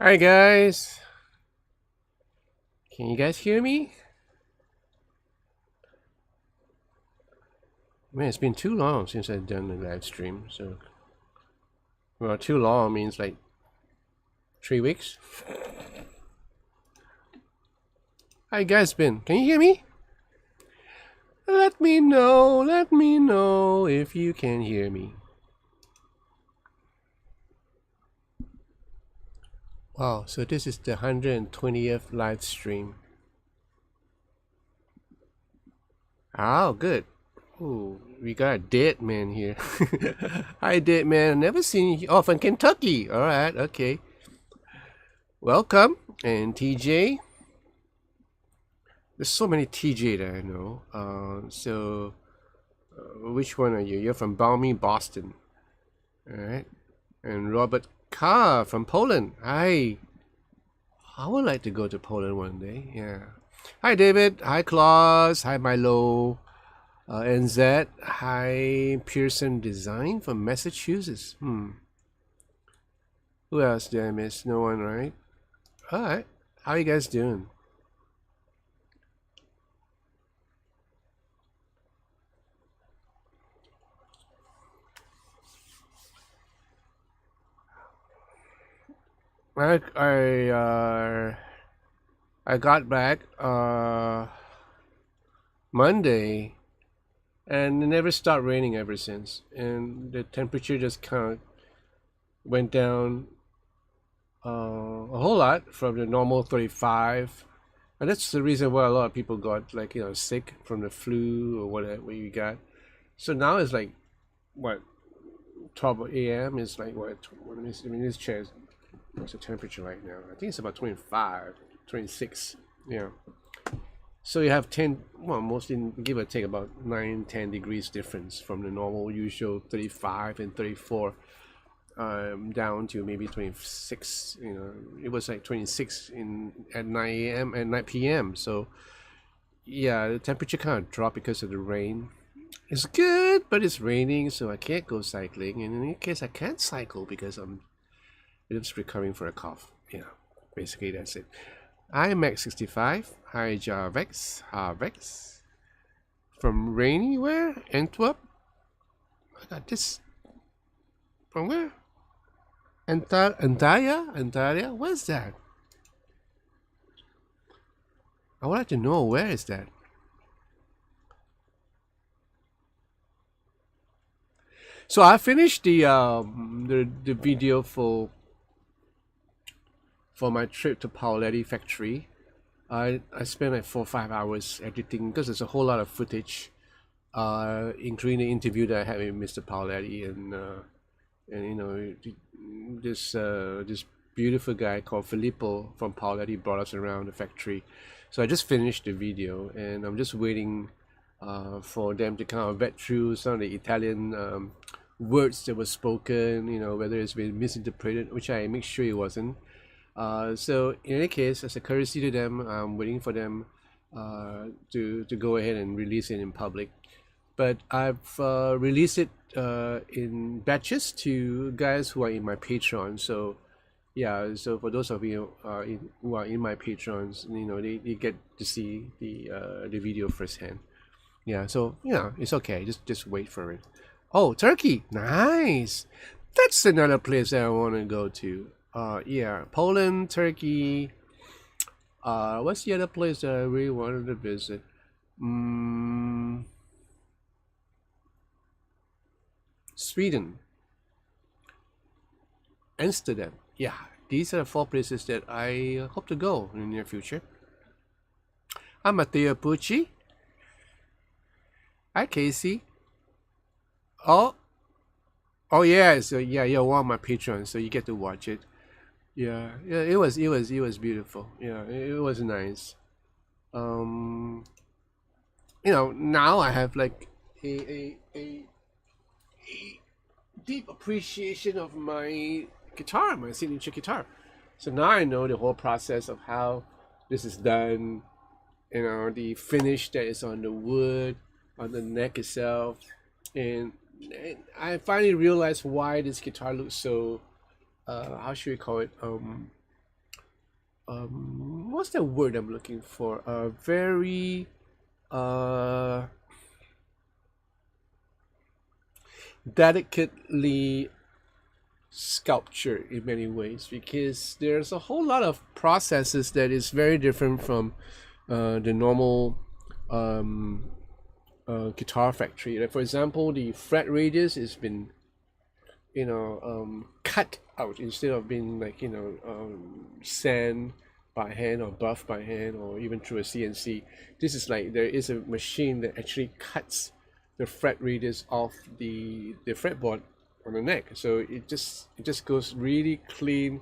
Hi guys, can you guys hear me? Man, it's been too long since I've done a live stream. So, well, too long means like 3 weeks. How you guys been? Can you hear me? Let me know. Let me know if you can hear me. Wow, so this is the 120th live stream. Oh, good. Ooh, we got a dead man here. Hi, dead man. Never seen you. Oh, from Kentucky. All right, okay. Welcome. And TJ. There's so many TJ that I know. Which one are you? You're from Balmy, Boston. All right. And Robert Carr from Poland. Hi. I would like to go to Poland one day. Yeah. Hi, David. Hi, Claus. Hi, Milo. NZ. Hi, Pearson Design from Massachusetts. Who else did I miss? No one, right? All right. How you guys doing? I got back Monday, and it never stopped raining ever since. And the temperature just kind of went down a whole lot from the normal 35. And that's the reason why a lot of people got sick from the flu or whatever you got. So now it's like what 12 a.m. is like what? Let me see. I mean, this chair. What's the temperature right now? I think it's about 25, 26. Yeah. So you have 10, well, mostly give or take about 9, 10 degrees difference from the normal usual 35 and 34 down to maybe 26. It was like 26 at 9 a.m. and 9 p.m. So yeah, the temperature kind of dropped because of the rain. It's good, but it's raining, so I can't go cycling. And in any case, I can't cycle because I'm just recovering for a cough. Yeah, basically that's it. Hi Max65. Hi Jarvex. Harvex. From rainy where? Antwerp? I got this. From where? Antalya? Antalya? Where's that? I would like to know where is that. So I finished the video for my trip to Paoletti factory. I spent like 4 or 5 hours editing because there's a whole lot of footage, including the interview that I had with Mr. Paoletti and this beautiful guy called Filippo from Paoletti brought us around the factory. So I just finished the video and I'm just waiting for them to kind of vet through some of the Italian words that were spoken, whether it's been misinterpreted, which I make sure it wasn't. So in any case, as a courtesy to them, I'm waiting for them to go ahead and release it in public. But I've released it in batches to guys who are in my Patreon. So yeah, so for those of you who are in my Patrons, they get to see the video firsthand. Yeah, so it's okay. Just wait for it. Oh, Turkey, nice. That's another place that I want to go to. Yeah, Poland, Turkey. What's the other place that I really wanted to visit? Sweden, Amsterdam. Yeah, these are the 4 places that I hope to go in the near future. I'm Matteo Pucci. Hi, Casey. Oh, oh yeah. So yeah, you're one of my patrons, so you get to watch it. Yeah, yeah. It was beautiful. Yeah, it was nice. Um, now I have like a deep appreciation of my guitar, my signature guitar. So now I know the whole process of how this is done. The finish that is on the wood, on the neck itself, and I finally realized why this guitar looks so. How should we call it? what's the word I'm looking for? Very uh delicately sculptured in many ways, because there's a whole lot of processes that is very different from the normal um, guitar factory. Like for example, the fret radius has been cut out instead of being like sand by hand or buff by hand or even through a CNC. This is like there is a machine that actually cuts the fret radius off the fretboard on the neck, so it just goes really clean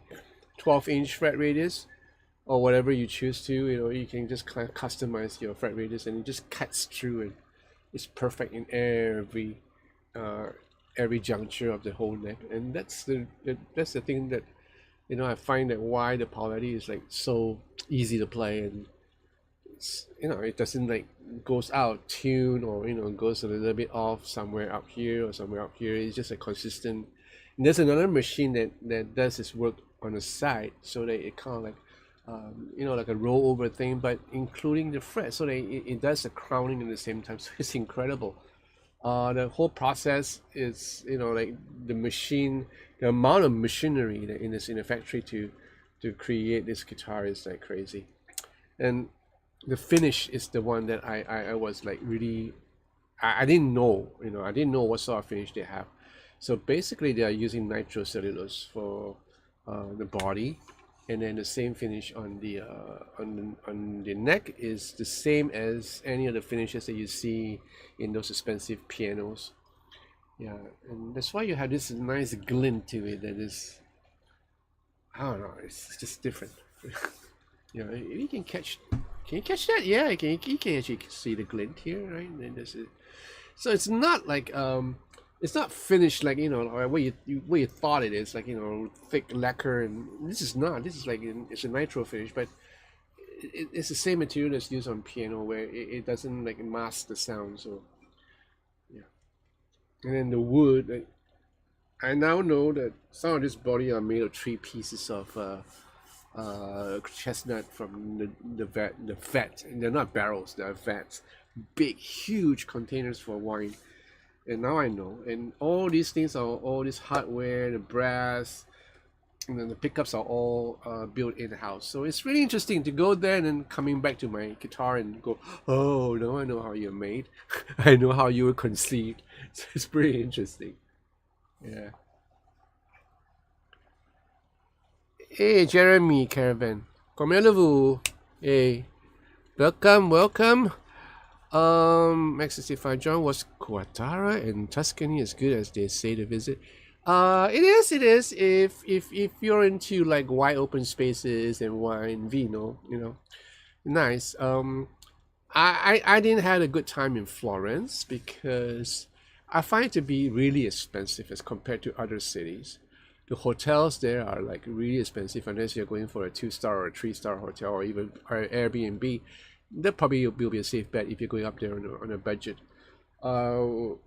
12-inch fret radius or whatever you choose to. You can just kind of customize your fret radius, and it just cuts through, and it's perfect in uh, every juncture of the whole neck. And that's the thing that I find that why the Paulette is like so easy to play, and it doesn't like goes out tune, or goes a little bit off somewhere up here or somewhere up here. It's just a consistent. And there's another machine that does this work on the side, so that it kind of like like a rollover thing, but including the fret, so that it does the crowning at the same time. So it's incredible. The whole process is, like the machine, the amount of machinery that in the factory to create this guitar is like crazy. And the finish is the one that I was like really, I didn't know, I didn't know what sort of finish they have. So basically they are using nitrocellulose for the body, and then the same finish on the neck is the same as any of the finishes that you see in those expensive pianos. Yeah, and that's why you have this nice glint to it that is, I don't know, it's just different. You can catch. Can you catch that? Yeah, you can actually see the glint here, right? And this is, so it's not like it's not finished like like what you thought it is, like thick lacquer. And this is not. This is like it's a nitro finish, but it's the same material that's used on piano, where it doesn't like mask the sound. So yeah, and then the wood. Like, I now know that some of this body are made of 3 pieces of chestnut from the vat, and they're not barrels, they're vats, big huge containers for wine. And now I know, and all these things are all this hardware, the brass, and then the pickups are all built in house. So it's really interesting to go there and then coming back to my guitar and go, oh, now I know how you're made. I know how you were conceived. So it's pretty interesting. Yeah. Hey, Jeremy Caravan. Comme allez-vous? Hey, welcome. Max 65 John, was Quattara and Tuscany as good as they say to visit? It is. If you're into like wide open spaces and wine, vino, nice. I didn't have a good time in Florence because I find it to be really expensive as compared to other cities. The hotels there are like really expensive unless you're going for a 2-star or a 3-star hotel or even Airbnb. That probably will be a safe bet if you're going up there on a budget. The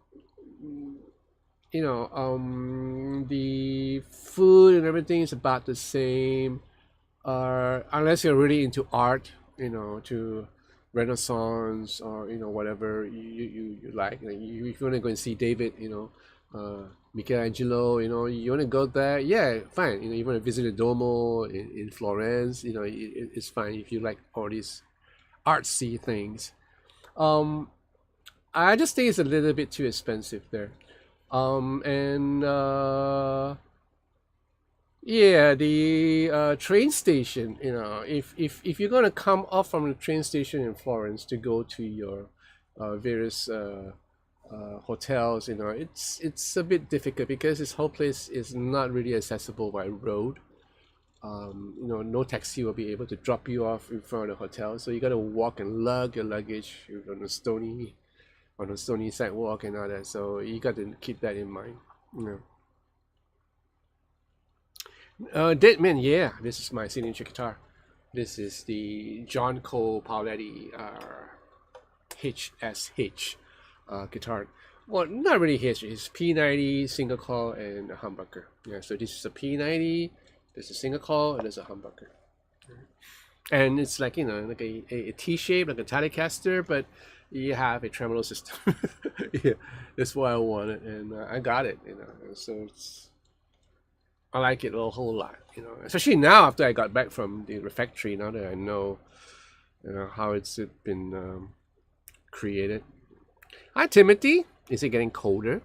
food and everything is about the same. Unless you're really into art, to Renaissance or whatever you like. If you want to go and see David, Michelangelo, you want to go there, yeah, fine. You want to visit the Duomo in Florence, it's fine if you like all these artsy things. I just think it's a little bit too expensive there. And yeah, the train station, if you're gonna come off from the train station in Florence to go to your various hotels, it's a bit difficult because this whole place is not really accessible by road. No taxi will be able to drop you off in front of the hotel, so you gotta walk and lug your luggage on a stony sidewalk and all that. So you got to keep that in mind. Dead Man, yeah, this is my signature guitar. This is the John Cole Paulette HSH guitar. Well, not really H, it's P90, single coil, and a humbucker. Yeah, so this is a P90, there's a single coil, and there's a humbucker. and it's like like a T shape, like a Telecaster, but you have a tremolo system. Yeah, that's what I wanted, and I got it. So I like it a whole lot. Especially now after I got back from the factory. Now that I know, how it's been created. Hi, Timothy. Is it getting colder?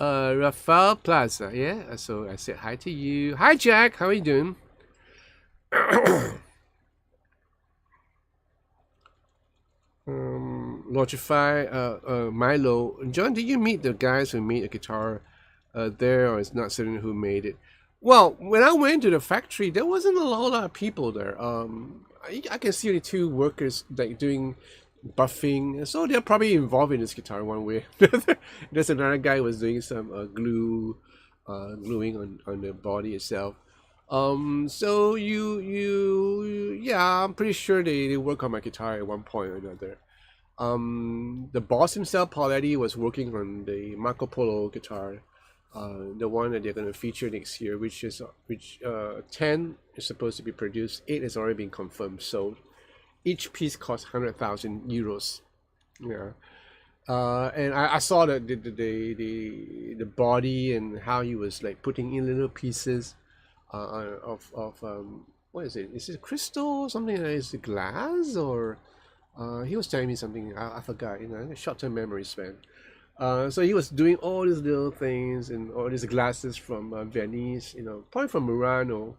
Rafael Plaza. Yeah. So I said hi to you. Hi, Jack. How are you doing? Logify, Milo. John, did you meet the guys who made the guitar there, or it's not certain who made it? Well, when I went to the factory, there wasn't a whole lot of people there. I can see the two workers like doing buffing, so they're probably involved in this guitar one way. There's another guy who was doing some gluing on the body itself. So yeah, I'm pretty sure they work on my guitar at one point or another. The boss himself, Pauletti, was working on the Marco Polo guitar, the one that they're going to feature next year, which 10 is supposed to be produced. 8 has already been confirmed sold. Each piece costs 100,000 euros. Yeah. And I saw the body and how he was like putting in little pieces of what is it? Is it crystal or something? Is it glass or he was telling me something. I forgot. Short-term memory span. So he was doing all these little things and all these glasses from Venice. Probably from Murano.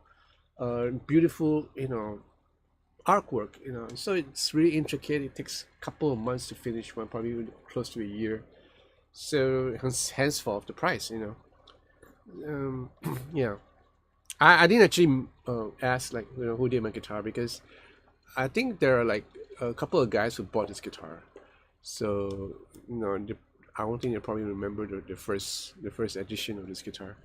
Beautiful. Artwork. So it's really intricate. It takes a couple of months to finish one, probably close to a year. So henceforth the price. Yeah. I didn't actually ask like who did my guitar, because I think there are like a couple of guys who bought this guitar. So I don't think they probably remember the first edition of this guitar.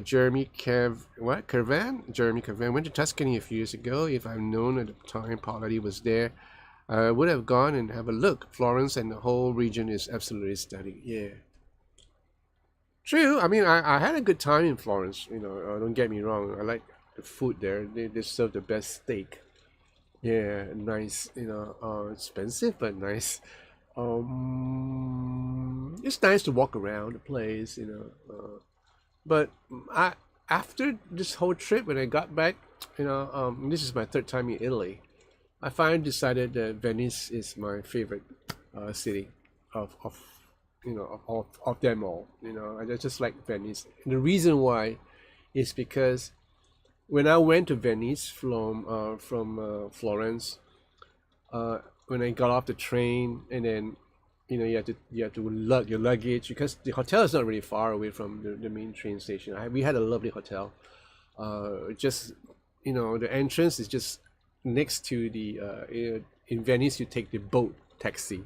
Jeremy Cavan went to Tuscany a few years ago. If I've known at the time Pauletti was there, I would have gone and have a look. Florence and the whole region is absolutely stunning. Yeah. True. I mean, I had a good time in Florence. Don't get me wrong. I like the food there. They serve the best steak. Yeah, nice. Expensive but nice. It's nice to walk around the place. But I after this whole trip, when I got back, this is my third time in Italy. I finally decided that Venice is my favorite city of of them all. I just like Venice. And the reason why is because when I went to Venice from Florence, when I got off the train, and then you have to lug your luggage, because the hotel is not really far away from the main train station. We had a lovely hotel. Just the entrance is just next to the in Venice you take the boat taxi.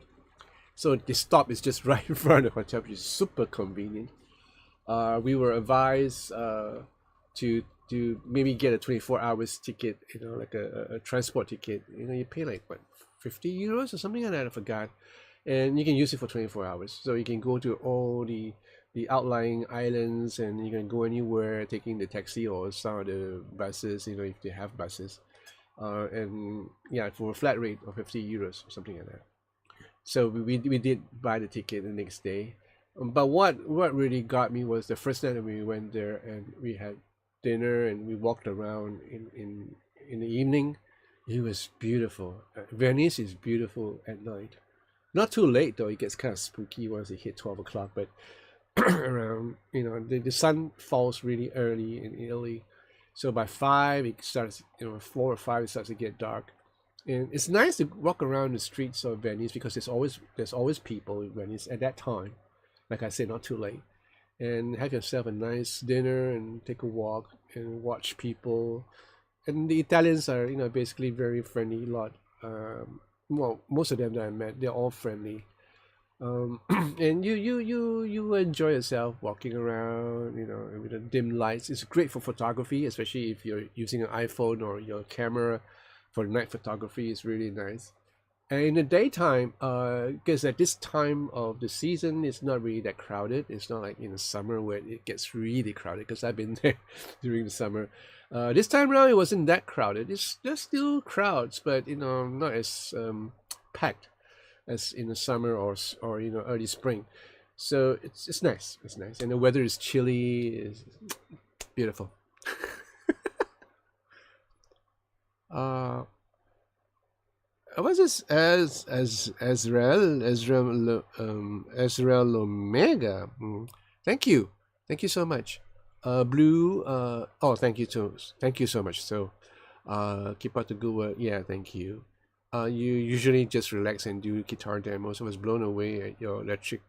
So the stop is just right in front of the hotel, which is super convenient. We were advised to maybe get a 24 hours ticket, like a transport ticket. You pay like what, 50 euros or something like that, I forgot. And you can use it for 24 hours. So you can go to all the outlying islands, and you can go anywhere taking the taxi or some of the buses, if they have buses. And yeah, for a flat rate of 50 euros or something like that. So we did buy the ticket the next day. But what really got me was the first night that we went there and we had dinner and we walked around in the evening. It was beautiful. Venice is beautiful at night. Not too late though. It gets kind of spooky once it hit 12 o'clock. But around, the sun falls really early in Italy. So by 5 it starts, 4 or 5 it starts to get dark. And it's nice to walk around the streets of Venice because there's always people in Venice at that time. Like I said, not too late. And have yourself a nice dinner and take a walk and watch people. And the Italians are, basically very friendly lot. Well, most of them that I met, they're all friendly. And you enjoy yourself walking around, with the dim lights. It's great for photography, especially if you're using an iPhone or your camera for night photography. It's really nice. And in the daytime, because at this time of the season, it's not really that crowded. It's not like in the summer where it gets really crowded. Because I've been there during the summer. This time around, it wasn't that crowded. There's still crowds, but not as packed as in the summer or early spring. So it's nice. It's nice, and the weather is chilly. It's beautiful. Uh, what's this Ezreal Omega? Thank you so much. Blue. Oh, thank you so much. So, keep up the good work. Yeah, thank you. You usually just relax and do guitar demos. I was blown away at your electric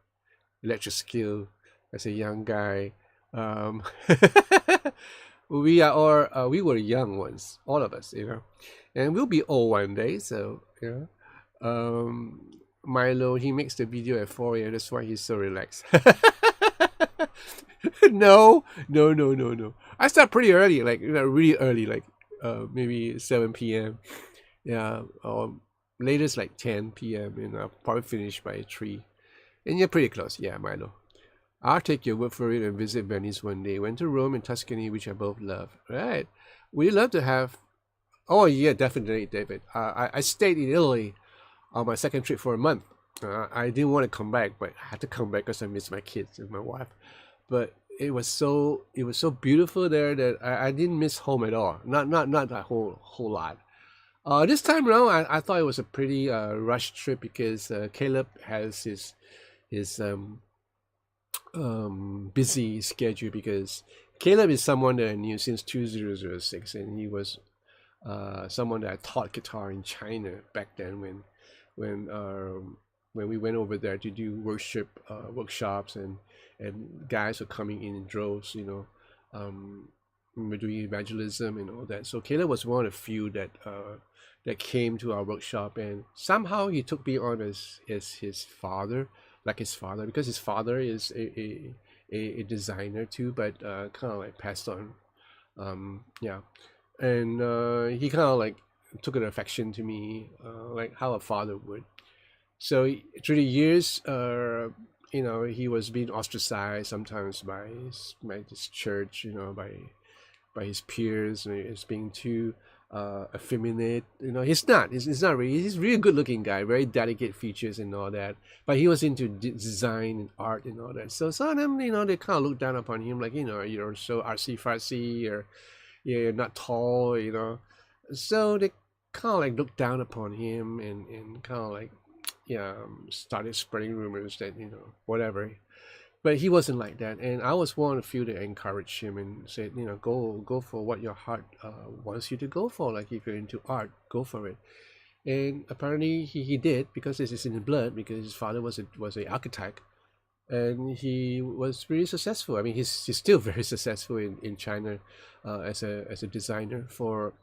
skill as a young guy. Um, we were young once, all of us, and we'll be old one day. So Milo, he makes the video at 4 a.m. That's why he's so relaxed. No, no, no, no, no. I start pretty early, like really early, like maybe 7 p.m. Yeah, or latest like 10 p.m. and I'll probably finish by 3. And you're pretty close, yeah, Milo. I'll take your word for it and visit Venice one day. Went to Rome and Tuscany, which I both love. Right. We'd love to have. Oh, yeah, definitely, David. I stayed in Italy on my second trip for a month. I didn't want to come back, but I had to come back because I miss my kids and my wife. But it was so beautiful there that I didn't miss home at all. Not that whole lot. This time around, I thought it was a pretty rush trip because Caleb has his busy schedule, because Caleb is someone that I knew since 2006, and he was someone that I taught guitar in China back then when when we went over there to do workshops, and guys were coming in droves, we were doing evangelism and all that. So Caleb was one of the few that came to our workshop, and somehow he took me on as his father, like his father, because his father is a designer too, but kind of like passed on. Yeah, and he kind of like took an affection to me, like how a father would. So through the years, he was being ostracized sometimes by this church, by his peers, as being too effeminate. He's not really. He's a really good looking guy, very delicate features and all that. But he was into design and art and all that. So some of them, they kind of look down upon him, like, you're so artsy fartsy, or you're not tall, So they kind of like looked down upon him, and kind of like, yeah, started spreading rumors that, whatever. But he wasn't like that, and I was one of the few that encouraged him and said, go for what your heart wants you to go for. Like, if you're into art, go for it. And apparently he did, because this is in the blood, because his father was a architect, and he was really successful. I mean, he's still very successful in China as a designer for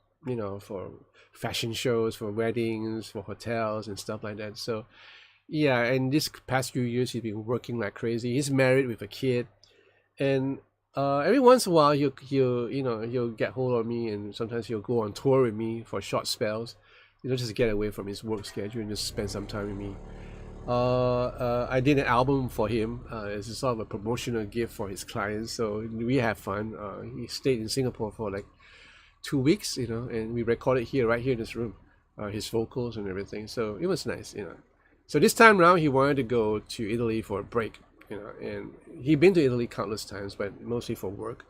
for fashion shows, for weddings, for hotels and stuff like that. So yeah, and this past few years he's been working like crazy. He's married with a kid, and every once in a while he'll get hold of me, and sometimes he'll go on tour with me for short spells, just to get away from his work schedule and just spend some time with me. I did an album for him as a sort of a promotional gift for his clients, so we have fun. He stayed in Singapore for like 2 weeks, and we recorded right here in this room, his vocals and everything. So it was nice. So this time around, he wanted to go to Italy for a break, and he'd been to Italy countless times, but mostly for work.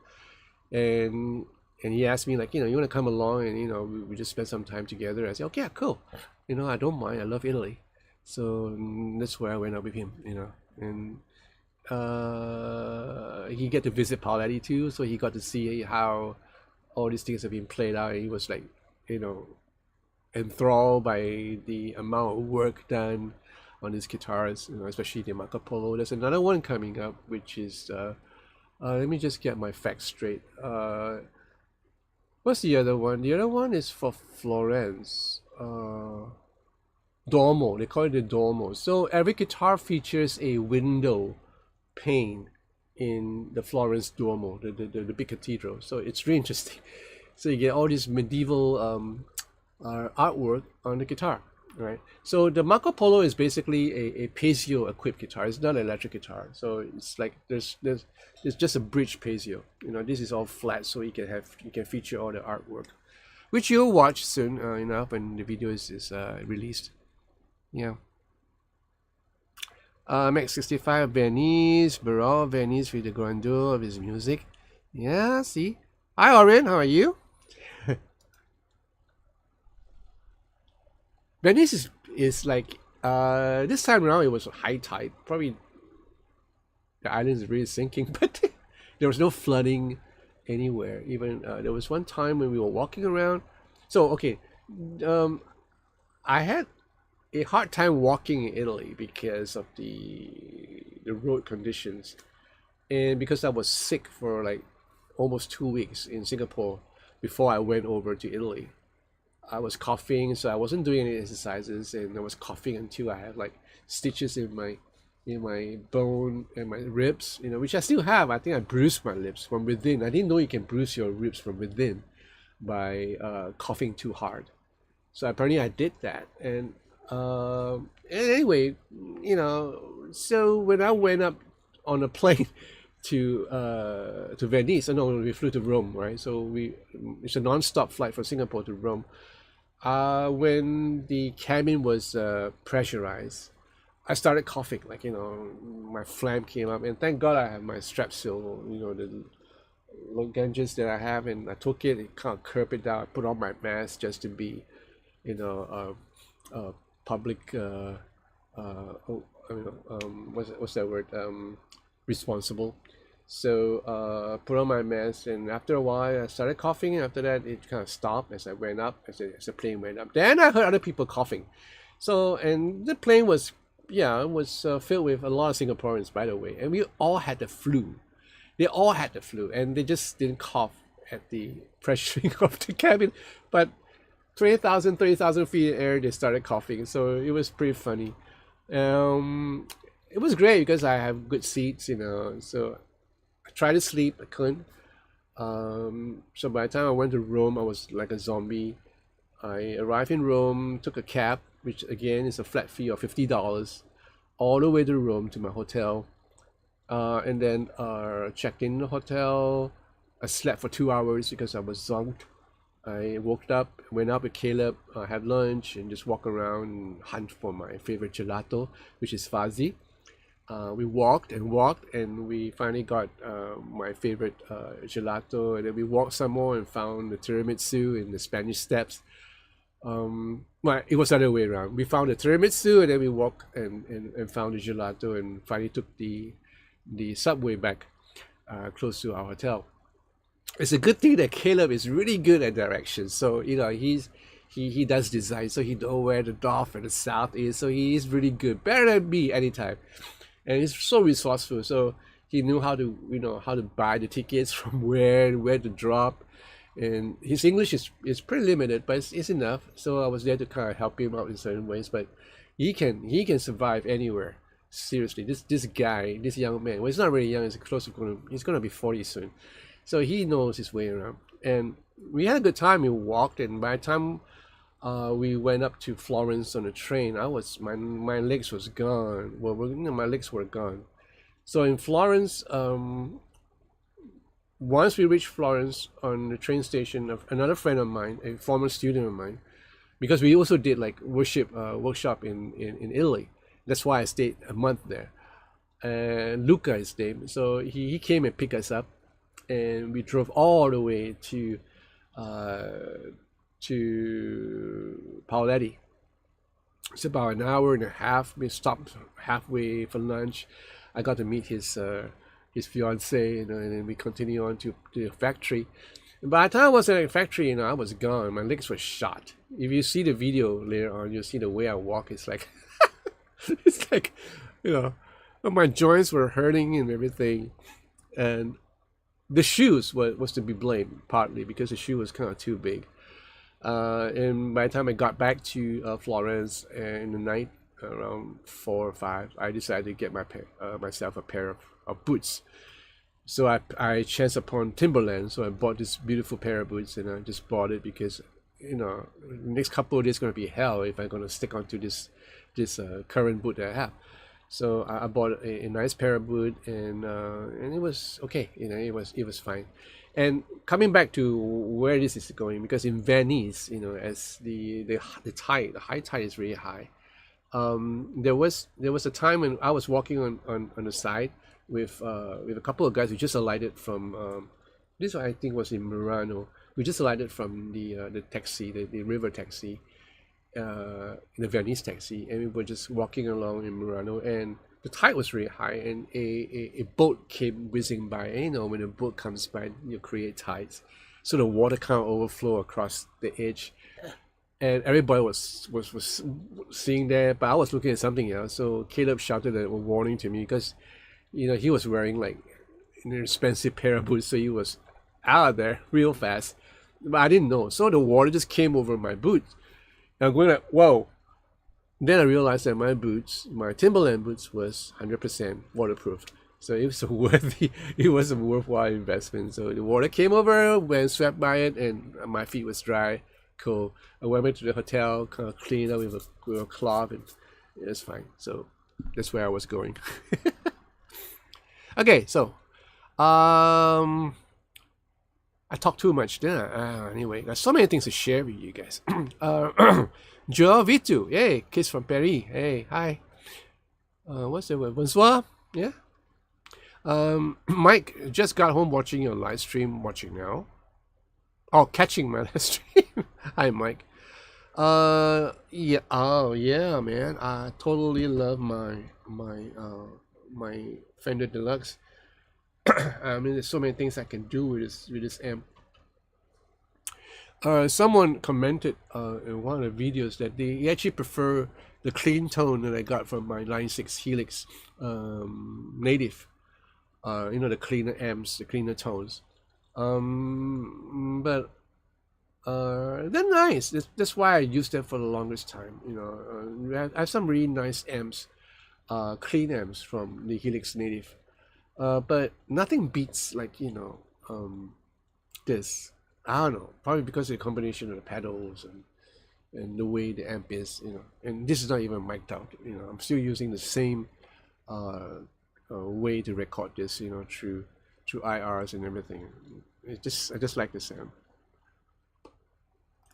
And he asked me, like, you want to come along, and we just spend some time together. I said, okay, cool. I don't mind. I love Italy. So that's where I went out with him. And he get to visit Paoletti too, so he got to see how all these things have been played out. And he was like, enthralled by the amount of work done on his guitars, especially the Marco Polo. There's another one coming up, which is let me just get my facts straight. What's the other one? The other one is for Florence. Duomo. They call it the Duomo. So every guitar features a window pane in the Florence Duomo, the big cathedral. So it's really interesting. So you get all this medieval artwork on the guitar, right? So the Marco Polo is basically a Paseo equipped guitar. It's not an electric guitar. So it's like there's just a bridge Paseo. You know, this is all flat, so you can feature all the artwork, which you'll watch soon enough when the video is released. Yeah. Max 65 Venice, Barol Venice with the grandeur of his music. Yeah, see. Hi Orion, how are you? Venice is like this time around it was high tide. Probably the island is really sinking, but there was no flooding anywhere. Even there was one time when we were walking around. So okay, um, I had a hard time walking in Italy because of the road conditions, and because I was sick for like almost 2 weeks in Singapore before I went over to Italy. I was coughing, so I wasn't doing any exercises, and I was coughing until I had like stitches in my bone and my ribs, you know, which I still have. I think I bruised my lips from within. I didn't know you can bruise your ribs from within by coughing too hard. So apparently I did that, and anyway, you know, so when I went up on a plane to Venice, no, we flew to Rome, right? So it's a non-stop flight from Singapore to Rome. When the cabin was pressurized, I started coughing, like, you know, my phlegm came up, and thank God I have my Strepsil, you know, the lozenges that I have, and I took it, it kind of curbed it down. I put on my mask just to be, you know, public, what's that word? Responsible. So put on my mask, and after a while I started coughing, and after that it kind of stopped as I went up, as the plane went up. Then I heard other people coughing. So, and the plane was, yeah, it was filled with a lot of Singaporeans, by the way, and we all had the flu. They all had the flu, and they just didn't cough at the pressuring of the cabin. But 20,000, 30,000 feet in air, they started coughing. So it was pretty funny. Um, it was great because I have good seats, you know. So I tried to sleep, I couldn't. So by the time I went to Rome, I was like a zombie. I arrived in Rome, took a cab, which again is a flat fee of $50, all the way to Rome to my hotel. And then checked in the hotel. I slept for 2 hours because I was zonked. I woke up, went out with Caleb, had lunch, and just walk around and hunt for my favorite gelato, which is Fuzzy. We walked, and we finally got my favorite gelato. And then we walked some more and found the tiramisu in the Spanish Steps. Well, it was the other way around. We found the tiramisu, and then we walked and found the gelato, and finally took the subway back close to our hotel. It's a good thing that Caleb is really good at directions. So, you know, he does design, so he know where the north and the south is. So he is really good, better than me anytime. And he's so resourceful. So he knew how to, you know, how to buy the tickets from where to drop. And his English is pretty limited, but it's enough. So I was there to kind of help him out in certain ways. But he can survive anywhere. Seriously, this guy, this young man. Well, he's not really young. He's gonna be 40 soon. So he knows his way around, and we had a good time. We walked, and by the time we went up to Florence on the train, my legs was gone. Well, you know, my legs were gone. So in Florence, once we reached Florence on the train station, of another friend of mine, a former student of mine, because we also did like workshop in Italy. That's why I stayed a month there. And Luca is his name. So he came and picked us up, and we drove all the way to Paoletti. It's about an hour and a half. We stopped halfway for lunch. I got to meet his fiance, you know, and then we continue on to the factory. And by the time I was at the factory, you know, I was gone. My legs were shot. If you see the video later on, you'll see the way I walk. It's like, it's like, you know, my joints were hurting and everything. And the shoes was to be blamed partly because the shoe was kind of too big. And by the time I got back to Florence in the night, around 4 or 5, I decided to get myself a pair of boots. So I chanced upon Timberland, so I bought this beautiful pair of boots, and I just bought it because next couple of days going to be hell if I'm going to stick onto this current boot that I have. So I bought a nice pair of boot, and it was okay. It was fine. And coming back to where this is going, because in Venice, as the high tide is really high. There was a time when I was walking on the side with a couple of guys who just alighted from this I think was in Murano. We just alighted from the taxi, the river taxi, the Venice taxi, and we were just walking along in Murano, and the tide was really high, and a boat came whizzing by. And, when a boat comes by, you create tides, so the water kind of overflow across the edge, and everybody was seeing that, but I was looking at something else. So Caleb shouted a warning to me because, he was wearing like an expensive pair of boots, so he was out of there real fast. But I didn't know, so the water just came over my boots. And I'm going like, whoa. Then I realized that my Timberland boots, was 100% waterproof. So it was a worthwhile investment. So the water came over, went swept by it, and my feet was dry. Cool. I went back to the hotel, kind of cleaned up with a cloth, and it was fine. So that's where I was going. Okay, so I talked too much, didn't I? Anyway, there's so many things to share with you guys. Joel Vitu, hey, kiss from Paris. Hey, hi. What's the word? Bonsoir. Yeah. Mike just got home watching your live stream. Watching now. Oh, catching my live stream. Hi, Mike. Yeah. Oh, yeah, man. I totally love my Fender Deluxe. I mean, there's so many things I can do with this amp. Someone commented in one of the videos that they actually prefer the clean tone that I got from my Line 6 Helix Native. The cleaner amps, the cleaner tones. But they're nice. That's why I used them for the longest time. I have some really nice amps, clean amps from the Helix Native. But nothing beats like this. I don't know, probably because of the combination of the pedals and the way the amp is, and this is not even mic'd out. I'm still using the same way to record this, through IRs and everything. I just like the sound.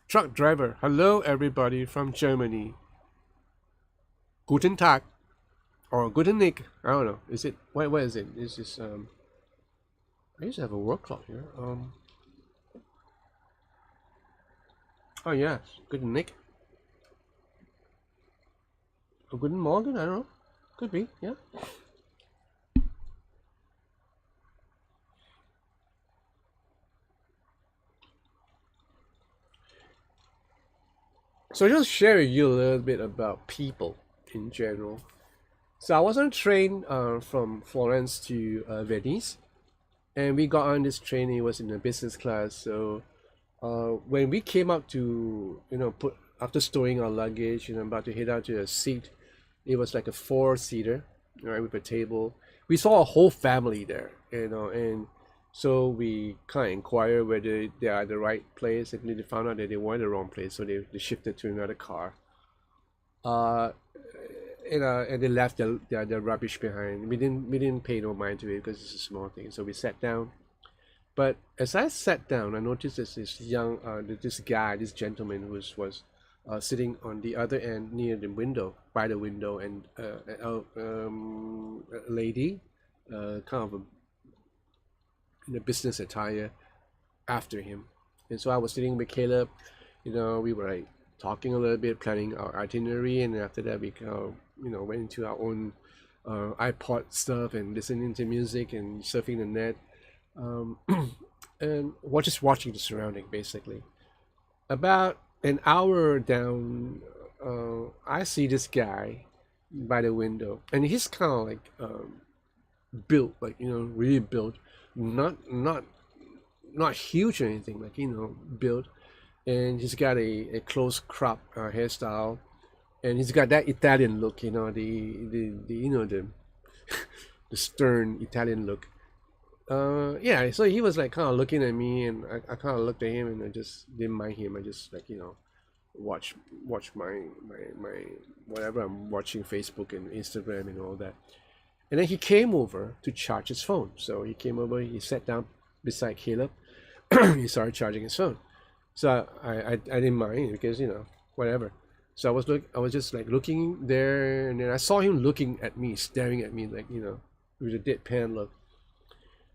Truck driver, hello everybody from Germany. Guten Tag or Guten Nick. I don't know. Is it what is it? It's just I used to have a work clock here. Oh yeah, Guten Nick. Or Guten Morgen, I don't know. Could be, yeah. So just share with you a little bit about people in general. So I was on a train from Florence to Venice, and we got on this train. It was in a business class. So when we came up to put after storing our luggage and about to head out to a seat, it was like a 4-seater, right, with a table. We saw a whole family there, and so we kind of inquired whether they are at the right place, and they found out that they were in the wrong place, so they shifted to another car. And they left their rubbish behind. We didn't pay no mind to it because it's a small thing. So we sat down. But as I sat down, I noticed that this gentleman who was sitting on the other end near the window, by the window, and a lady, kind of in a business attire, after him. And so I was sitting with Caleb. We were like talking a little bit, planning our itinerary, and after that we went into our own iPod stuff and listening to music and surfing the net, and just watching the surrounding basically. About an hour down, I see this guy by the window, and he's kind of like built, like really built, not huge or anything, like built, and he's got a close crop hairstyle, and he's got that Italian look, the the stern Italian look, yeah, so he was like kind of looking at me, and I kind of looked at him, and I just didn't mind him. I just like watch my whatever I'm watching, Facebook and Instagram and all that. And then he came over to charge his phone. So he came over, he sat down beside Caleb. He started charging his phone. So I didn't mind because whatever. So I was just like looking there, and then I saw him looking at me, staring at me like with a deadpan look.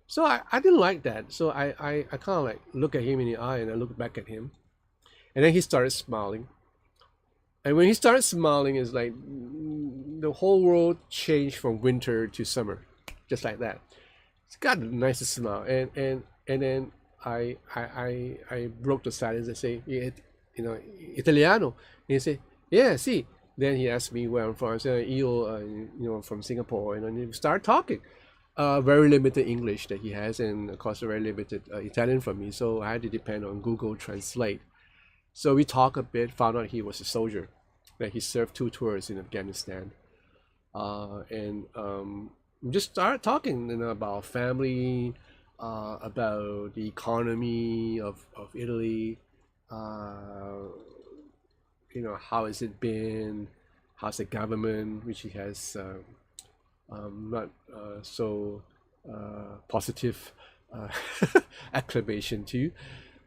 So I didn't like that. So I kind of like look at him in the eye, and I look back at him, and then he started smiling. And when he started smiling, it's like the whole world changed from winter to summer, just like that. It's got the nicest smile, and then I broke the silence and say, yeah, Italiano. And he said, yeah, see. Then he asked me where I'm from. I said, from Singapore, and then he started talking. Very limited English that he has, and of course, very limited Italian for me. So I had to depend on Google Translate. So we talked a bit, found out he was a soldier, that he served 2 tours in Afghanistan, and just started talking about family, about the economy of Italy, uh, how has it been, how's the government, which he has not so positive uh, acclamation to.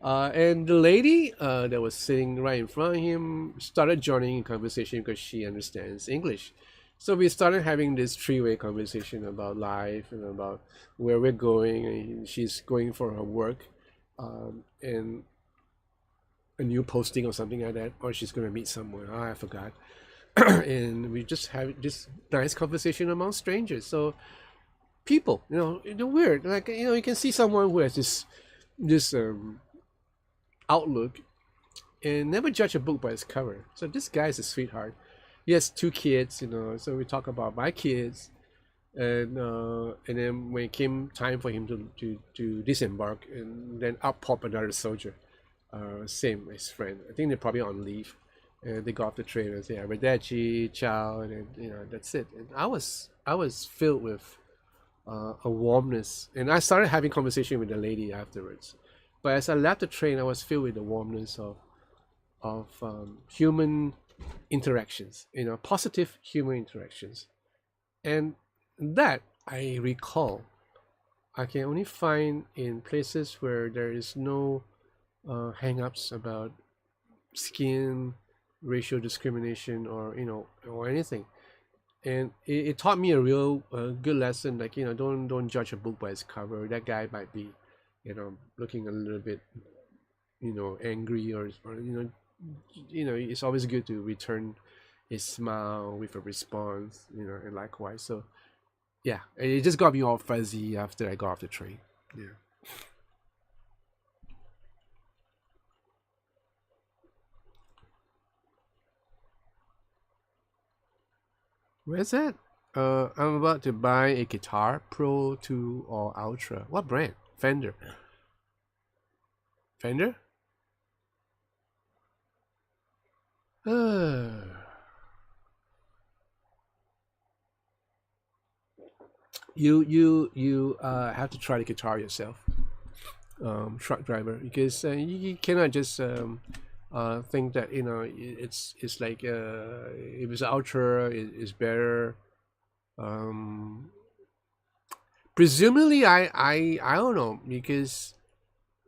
And the lady that was sitting right in front of him started joining in conversation because she understands English. So we started having this three-way conversation about life and about where we're going. And she's going for her work, and a new posting or something like that, or she's going to meet someone. Oh, I forgot. And we just have this nice conversation among strangers. So people, they're weird. Like you can see someone who has this outlook, and never judge a book by its cover. So this guy's a sweetheart. He has 2 kids, so we talk about my kids, and then when it came time for him to disembark, and then up popped another soldier, same as friend. I think they're probably on leave, and they got off the train and say arrivederci, ciao, and then that's it. And I was filled with a warmness, and I started having conversation with the lady afterwards. But as I left the train, I was filled with the warmness of human interactions, positive human interactions, and that I recall I can only find in places where there is no hang-ups about skin, racial discrimination, or anything. And it taught me a real good lesson. Like don't judge a book by its cover. That guy might be, looking a little bit, angry, or it's always good to return a smile with a response, and likewise. So yeah, it just got me all fuzzy after I got off the train. Yeah. Where's that? I'm about to buy a guitar, Pro 2 or Ultra. What brand? Fender. Fender? You have to try the guitar yourself, truck driver, because you cannot just think that it's like if it's Ultra, it's better. Um, Presumably, I don't know, because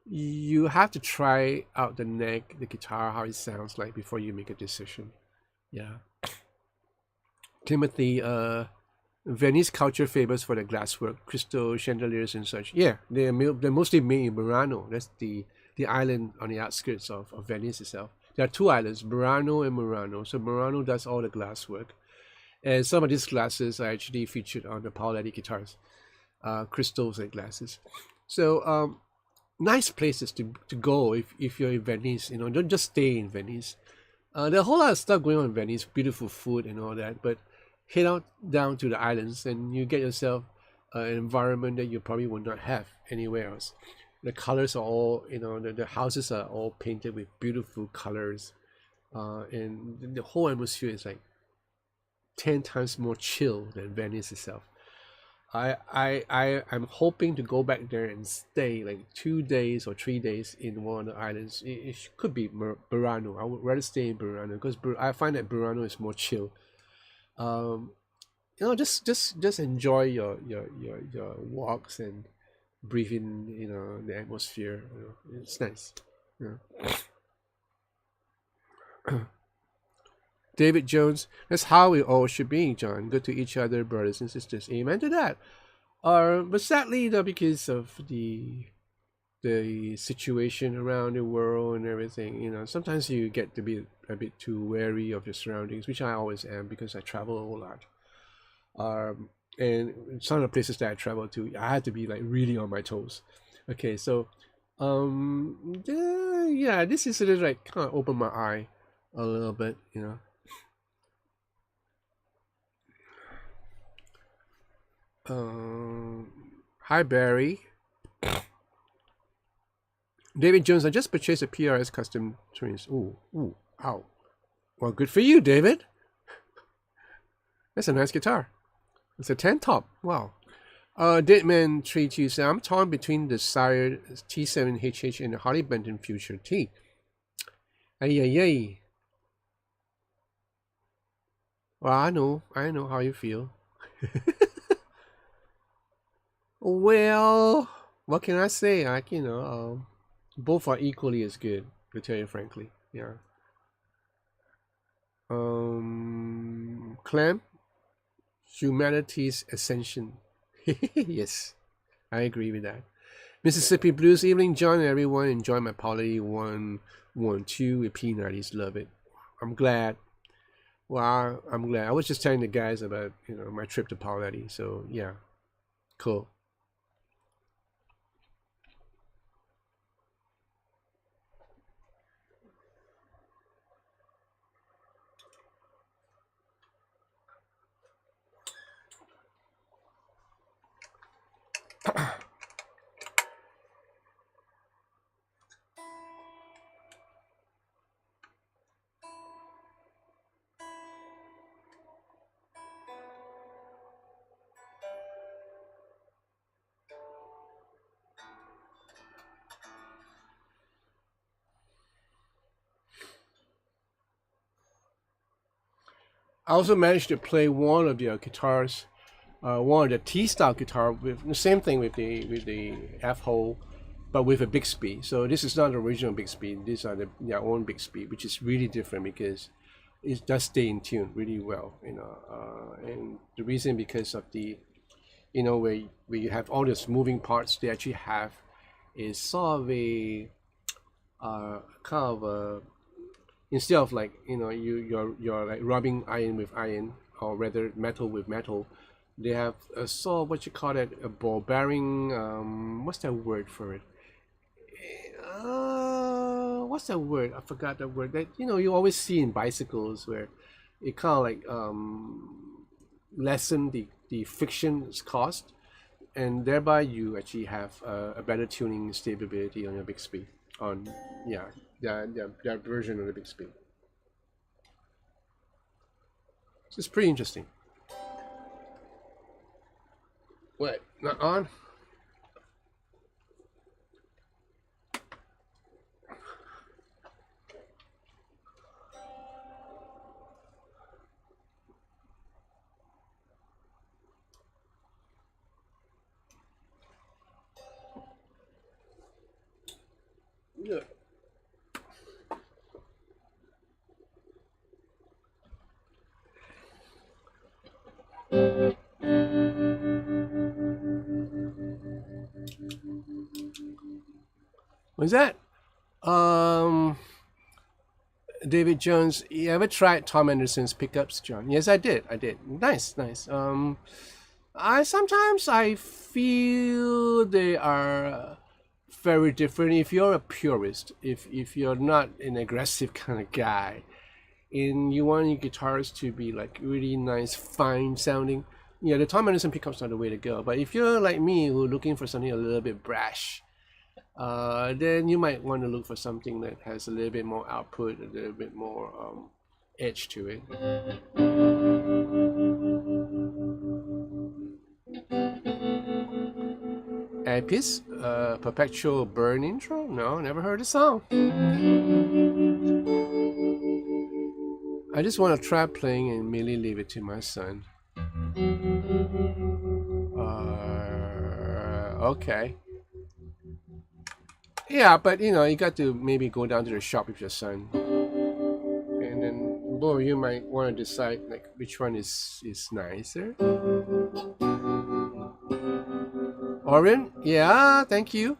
you have to try out the neck, the guitar, how it sounds like before you make a decision. Yeah. Timothy, Venice culture famous for the glasswork, crystal chandeliers and such. Yeah, they're mostly made in Murano. That's the island on the outskirts of Venice itself. There are 2 islands, Murano and Murano. So Murano does all the glasswork, and some of these glasses are actually featured on the Paoletti guitars, crystals and glasses. So nice places to go if you're in Venice. Don't just stay in Venice. There are a whole lot of stuff going on in Venice, beautiful food and all that, but head out down to the islands and you get yourself an environment that you probably would not have anywhere else. The colors are all, the houses are all painted with beautiful colors, and the whole atmosphere is like 10 times more chill than Venice itself. I'm hoping to go back there and stay like 2 days or 3 days in one of the islands. It could be Burano. I would rather stay in Burano because I find that Burano is more chill. Um, just enjoy your walks and breathe in, the atmosphere. It's nice. Yeah. David Jones, that's how we all should be, John. Good to each other, brothers and sisters. Amen to that. But sadly, because of the situation around the world and everything, sometimes you get to be a bit too wary of your surroundings, which I always am because I travel a whole lot. And some of the places that I travel to, I had to be like really on my toes. Okay, so yeah, this is sort of like kind of opened my eye a little bit. Hi Barry. David Jones, I just purchased a PRS custom twins. Ooh, ow. Well, good for you, David. That's a nice guitar. It's a 10 top. Wow. Deadman 327. I'm torn between the Sire T7HH and the Harley Benton Future T. Ay. Well, I know how you feel. Well, what can I say? Both are equally as good, to tell you frankly. Yeah. Clem, humanity's ascension. Yes, I agree with that. Mississippi Blues Evening, John, everyone enjoy my Poly 112 with P90s. Love it. I'm glad. Well, I'm glad. I was just telling the guys about my trip to Paulette. So yeah, cool. I also managed to play one of the guitars, one of the T style guitar with the same thing with the F hole, but with a Bixby. So this is not the original Bixby. These are their own Bixby, which is really different because it does stay in tune really well. And the reason because of the where you have all these moving parts they actually have is sort of a kind of a instead of like you're like rubbing iron with iron or rather metal with metal, they have a sort of what you call it a ball bearing. What's that word for it? What's that word? I forgot that word. That you always see in bicycles where it kind of like lessen the friction's cost, and thereby you actually have a better tuning stability on your Bixby. On yeah, that version of the Bixby. So it's pretty interesting. What? Not on? Yeah. What's that? Um, David Jones. You ever tried Tom Anderson's pickups, John? Yes, I did. I did. Nice. I feel they are very different. If you're a purist, if you're not an aggressive kind of guy, and you want your guitars to be like really nice, fine sounding, yeah, the Tom Anderson pickups are the way to go. But if you're like me, who's looking for something a little bit brash, then you might want to look for something that has a little bit more output, a little bit more edge to it. Piece, Perpetual Burn intro? No, never heard the song. I just want to try playing and merely leave it to my son. Okay. Yeah, but you got to maybe go down to the shop with your son, and then both of you might want to decide like which one is nicer. Orion, yeah, thank you.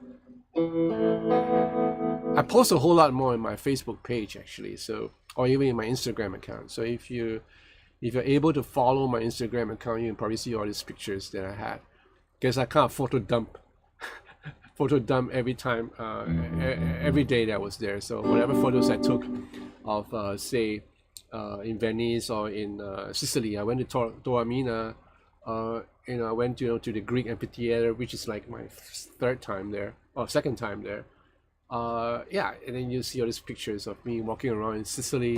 I post a whole lot more in my Facebook page actually, so or even in my Instagram account. So if you're able to follow my Instagram account, you can probably see all these pictures that I had. Because I kind of photo dump every time, every day that I was there. So whatever photos I took of, say, in Venice or in Sicily, I went to Taormina. I went to the Greek amphitheater, which is like my third time there or second time there. Yeah, and then you see all these pictures of me walking around in Sicily.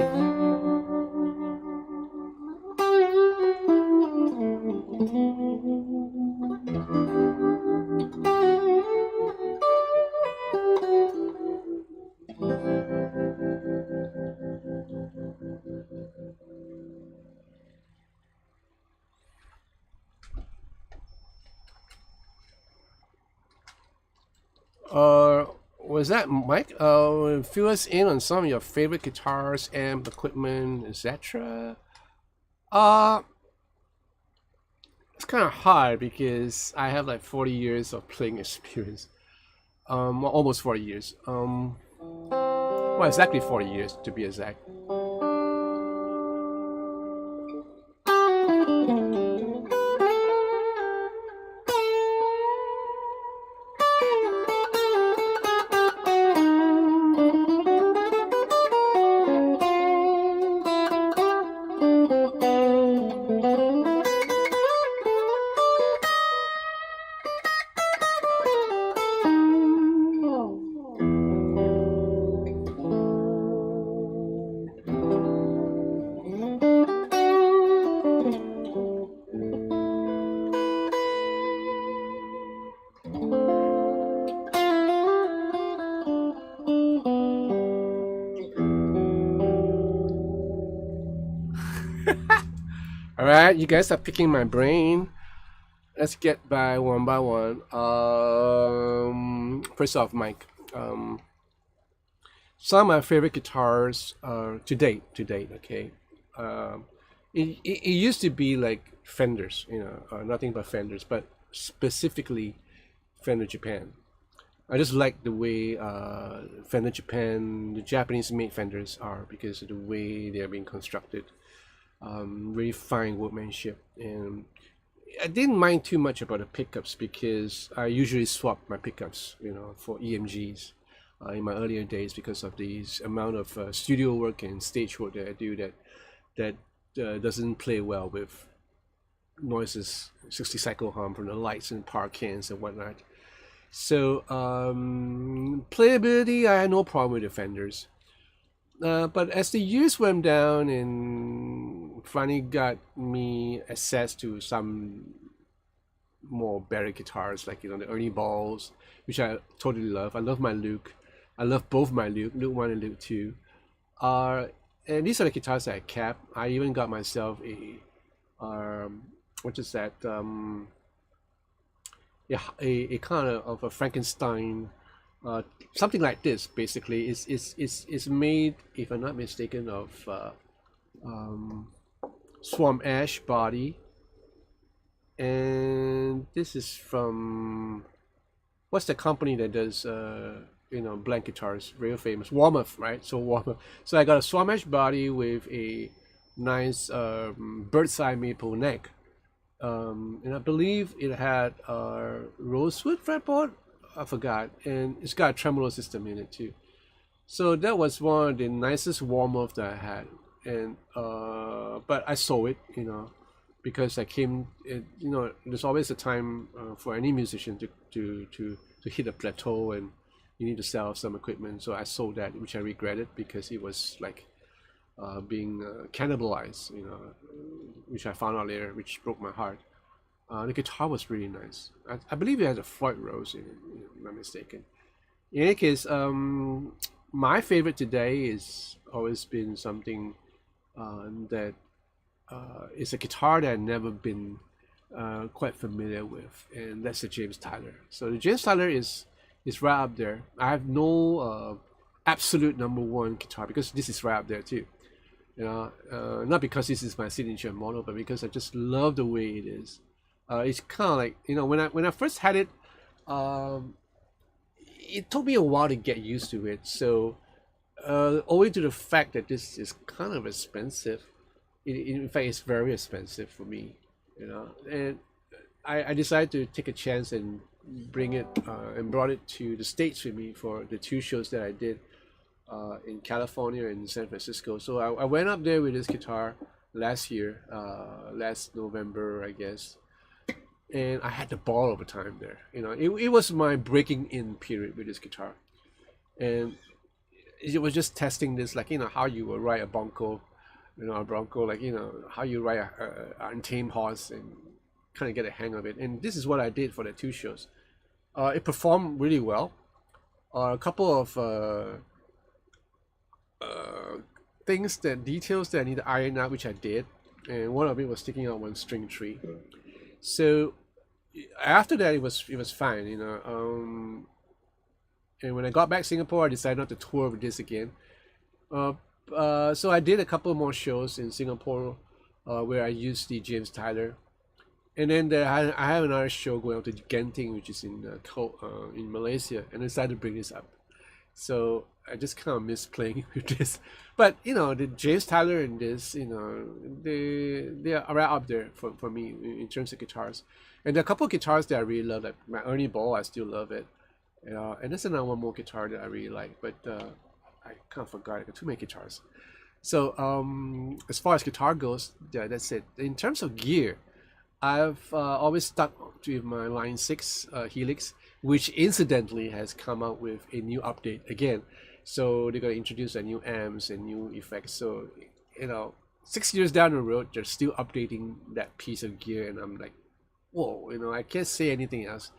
Was that Mike? Fill us in on some of your favorite guitars, amp, equipment, etc. It's kind of hard because I have like 40 years of playing experience. Almost 40 years. Well, exactly 40 years to be exact. All right, you guys are picking my brain. Let's get by one. First off, Mike. Some of my favorite guitars to date. Okay. It used to be like Fenders, nothing but Fenders, but specifically Fender Japan. I just like the way Fender Japan, the Japanese-made Fenders are because of the way they are being constructed. Really fine workmanship, and I didn't mind too much about the pickups because I usually swap my pickups, for EMGs in my earlier days because of the amount of studio work and stage work that I do that doesn't play well with noises, 60 cycle hum from the lights and power cans and whatnot. So playability, I had no problem with the Fenders. But as the years went down and finally got me access to some more better guitars, like the Ernie Balls, which I totally love. I love my Luke. I love both my Luke 1 and Luke 2. And these are the guitars that I kept. I even got myself a what is that? Yeah, a kind of a Frankenstein. Something like this basically is made, if I'm not mistaken, of swamp ash body, and this is from what's the company that does blank guitars, real famous, Warmoth, right? So Warmoth. So I got a swamp ash body with a nice bird's eye maple neck, and I believe it had a rosewood fretboard. I forgot, and it's got a tremolo system in it too. So that was one of the nicest warm-up that I had, and but I sold it, because I came, there's always a time for any musician to hit a plateau, and you need to sell some equipment. So I sold that, which I regretted because it was like being cannibalized, which I found out later, which broke my heart. The guitar was really nice. I believe it has a Floyd Rose in it, if I'm not mistaken. In any case, my favorite today is always been something that is a guitar that I've never been quite familiar with, and that's the James Tyler. So the James Tyler is right up there. I have no absolute number one guitar because this is right up there too. Not because this is my signature model, but because I just love the way it is. It's kind of like when I first had it, um, it took me a while to get used to it. So owing to the fact that this is kind of expensive, in fact, it's very expensive for me. And I decided to take a chance and bring it and brought it to the States with me for the two shows that I did in California and San Francisco. So I went up there with this guitar last year, last November, I guess, and I had the ball of a time there. It was my breaking in period with this guitar, and it was just testing this, like how you would ride a Bronco, a Bronco, like how you ride a untamed horse and kind of get a hang of it. And this is what I did for the two shows. It performed really well. A couple of details that I need to iron out, which I did, and one of it was sticking out one string tree. So after that, it was fine, and when I got back to Singapore, I decided not to tour with this again. So I did a couple more shows in Singapore where I used the James Tyler, and then I have another show going out to Genting, which is in Malaysia, and I decided to bring this up. So I just kind of miss playing with this, but the James Tyler and this, they are right up there for me in terms of guitars. And there are a couple of guitars that I really love, like my Ernie Ball, I still love it. And there's another one more guitar that I really like, but I kind of forgot. I got too many guitars. So as far as guitar goes, yeah, that's it. In terms of gear, I've always stuck with my Line 6 Helix, which incidentally has come out with a new update again. So they're going to introduce new amps and new effects. So 6 years down the road, they're still updating that piece of gear, and I'm like, whoa, I can't say anything else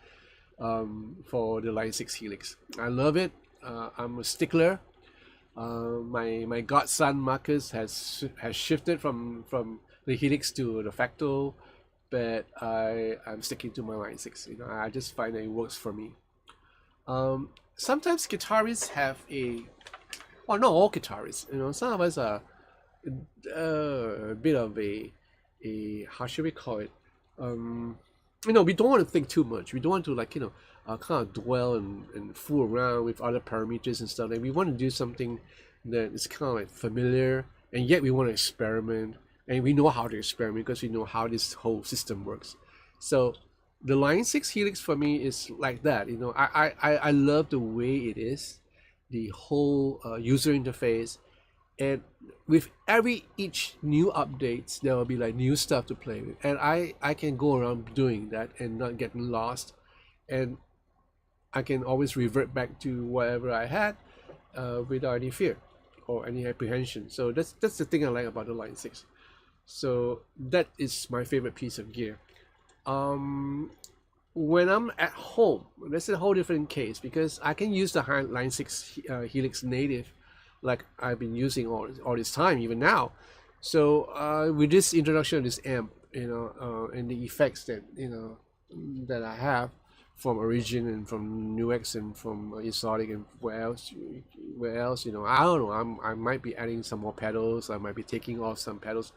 for the Line 6 Helix. I love it. I'm a stickler. My godson Marcus has shifted from the Helix to the Facto, but I'm sticking to my Line 6. I just find that it works for me. Sometimes guitarists have well, not all guitarists. Some of us are a bit of a how should we call it? We don't want to think too much. We don't want to kind of dwell and fool around with other parameters and stuff. Like, we want to do something that is kind of like familiar, and yet we want to experiment, and we know how to experiment because we know how this whole system works. So the Line 6 Helix for me is like that. I love the way it is, the whole user interface, and with each new updates, there will be like new stuff to play with, and I can go around doing that and not getting lost, and I can always revert back to whatever I had without any fear or any apprehension. So that's the thing I like about the Line 6. So that is my favorite piece of gear. When I'm at home, that's a whole different case, because I can use the Line 6 Helix native like I've been using all this time, even now. So with this introduction of this amp, and the effects that I have from Origin and from Nuix and from Exotic and where else, I don't know. I might be adding some more pedals. I might be taking off some pedals.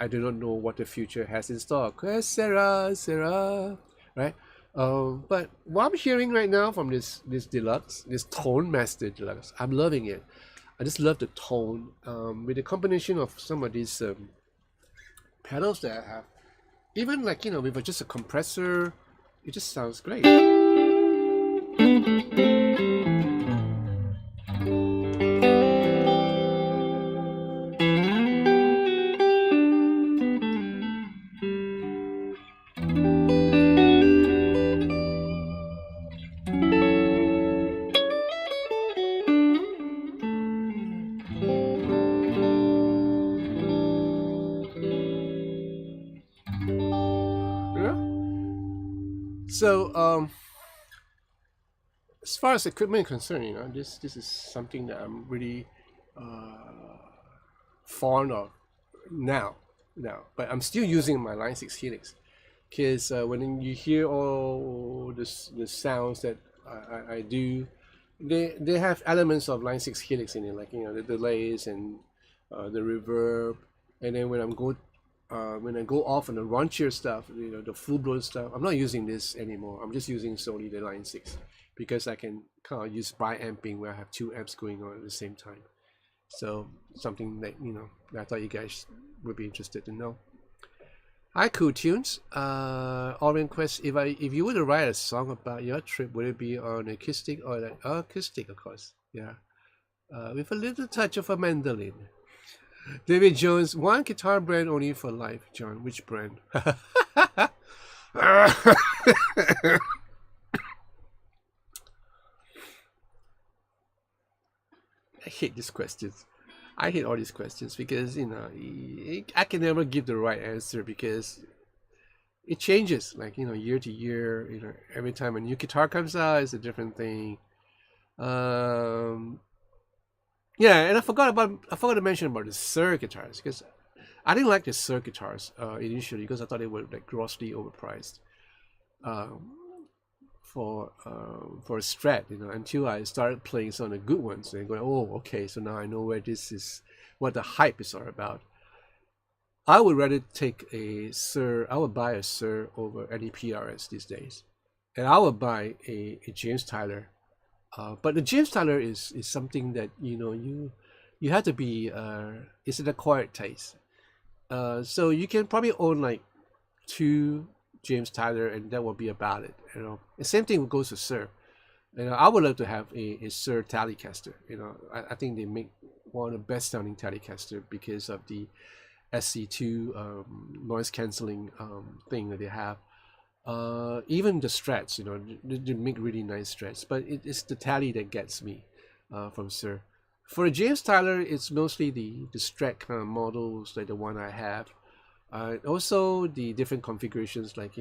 I do not know what the future has in store. Sarah, right? But what I'm hearing right now from this deluxe, this Tone Master Deluxe, I'm loving it. I just love the tone with the combination of some of these pedals that I have. Even with just a compressor, it just sounds great. Yeah. So as far as equipment is concerned, this is something that I'm really uh, fond of now. But I'm still using my Line 6 Helix because when you hear all the sounds that I do, they have elements of Line 6 Helix in it, like the delays and the reverb. And then when I go off on the raunchier stuff, the full blown stuff, I'm not using this anymore. I'm just using solely the Line 6 because I can kind of use bi-amping where I have two amps going on at the same time. So something that I thought you guys would be interested to know. Hi, Cool Tunes. Orient Quest. If you were to write a song about your trip, would it be on acoustic or like acoustic, of course? Yeah, with a little touch of a mandolin. David Jones. One guitar brand only for life. John, which brand? I hate these questions. I hate all these questions because I can never give the right answer because it changes like year to year. Every time a new guitar comes out, it's a different thing. Yeah, and I forgot to mention about the Sir guitars because I didn't like the Sir guitars initially because I thought they were like grossly overpriced. For a Strat, until I started playing some of the good ones and going, oh, okay, so now I know what the hype is all about. I would rather take I would buy a Sir over any PRS these days, and I would buy a James Tyler. But the James Tyler is something that you have to be it's an acquired taste. So you can probably own like two James Tyler, and that will be about it. The same thing goes to Sir. I would love to have a Sir Telecaster. I think they make one of the best sounding Telecaster because of the SC2 noise cancelling thing that they have. Even the Strats, they make really nice Strats, but it's the Tele that gets me from Sir. For a James Tyler, it's mostly the Strat kind of models like the one I have. Also the different configurations, like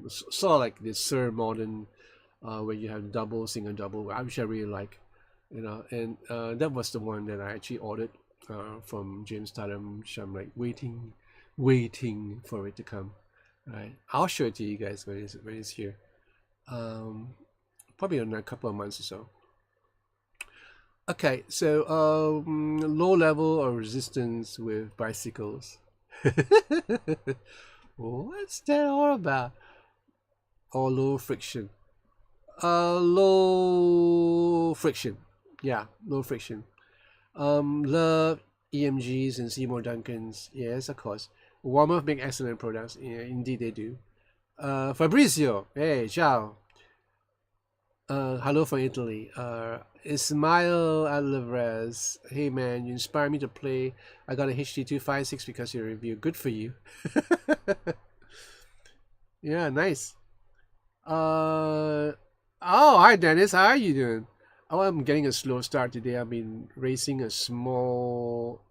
sort of like the Sir Modern, where you have double, single, double, which I really like, and that was the one that I actually ordered from James Tyler, which I'm like waiting for it to come. Right, I'll show it to you guys when it's here. Probably in a couple of months or so. Okay, so low level of resistance with bicycles. What's that all about? Or low friction? Low friction. Yeah, low friction. Love EMGs and Seymour Duncans. Yes, of course. Warmoth make excellent products. Yeah, indeed they do. Fabrizio. Hey, ciao. Hello from Italy. Ismail Alvarez. Hey man, you inspire me to play. I got a HD256 because of your review. Good for you. Yeah, nice. Oh, hi Dennis. How are you doing? Oh, I'm getting a slow start today. I've been racing a snail.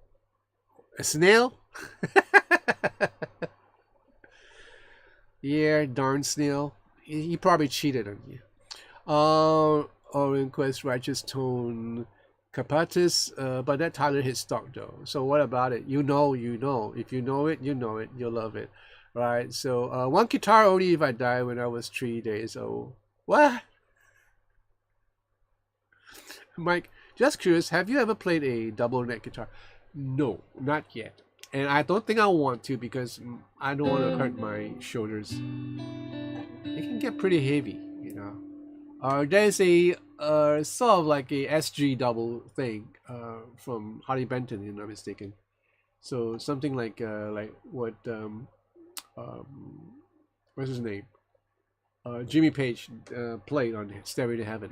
Yeah, darn snail. He probably cheated on you. Orient Quest Righteous Tone Capatis, but that Tyler hit stock though. So what about it? If you know it, you'll love it. Right? So one guitar only if I die when I was 3 days old. What? Mike, just curious, have you ever played a double neck guitar? No, not yet. And I don't think I want to because I don't want to hurt my shoulders. It can get pretty heavy, There's a sort of like a SG double thing from Harley Benton, if I'm not mistaken. So something like what what's his name? Jimmy Page played on Stairway to Heaven.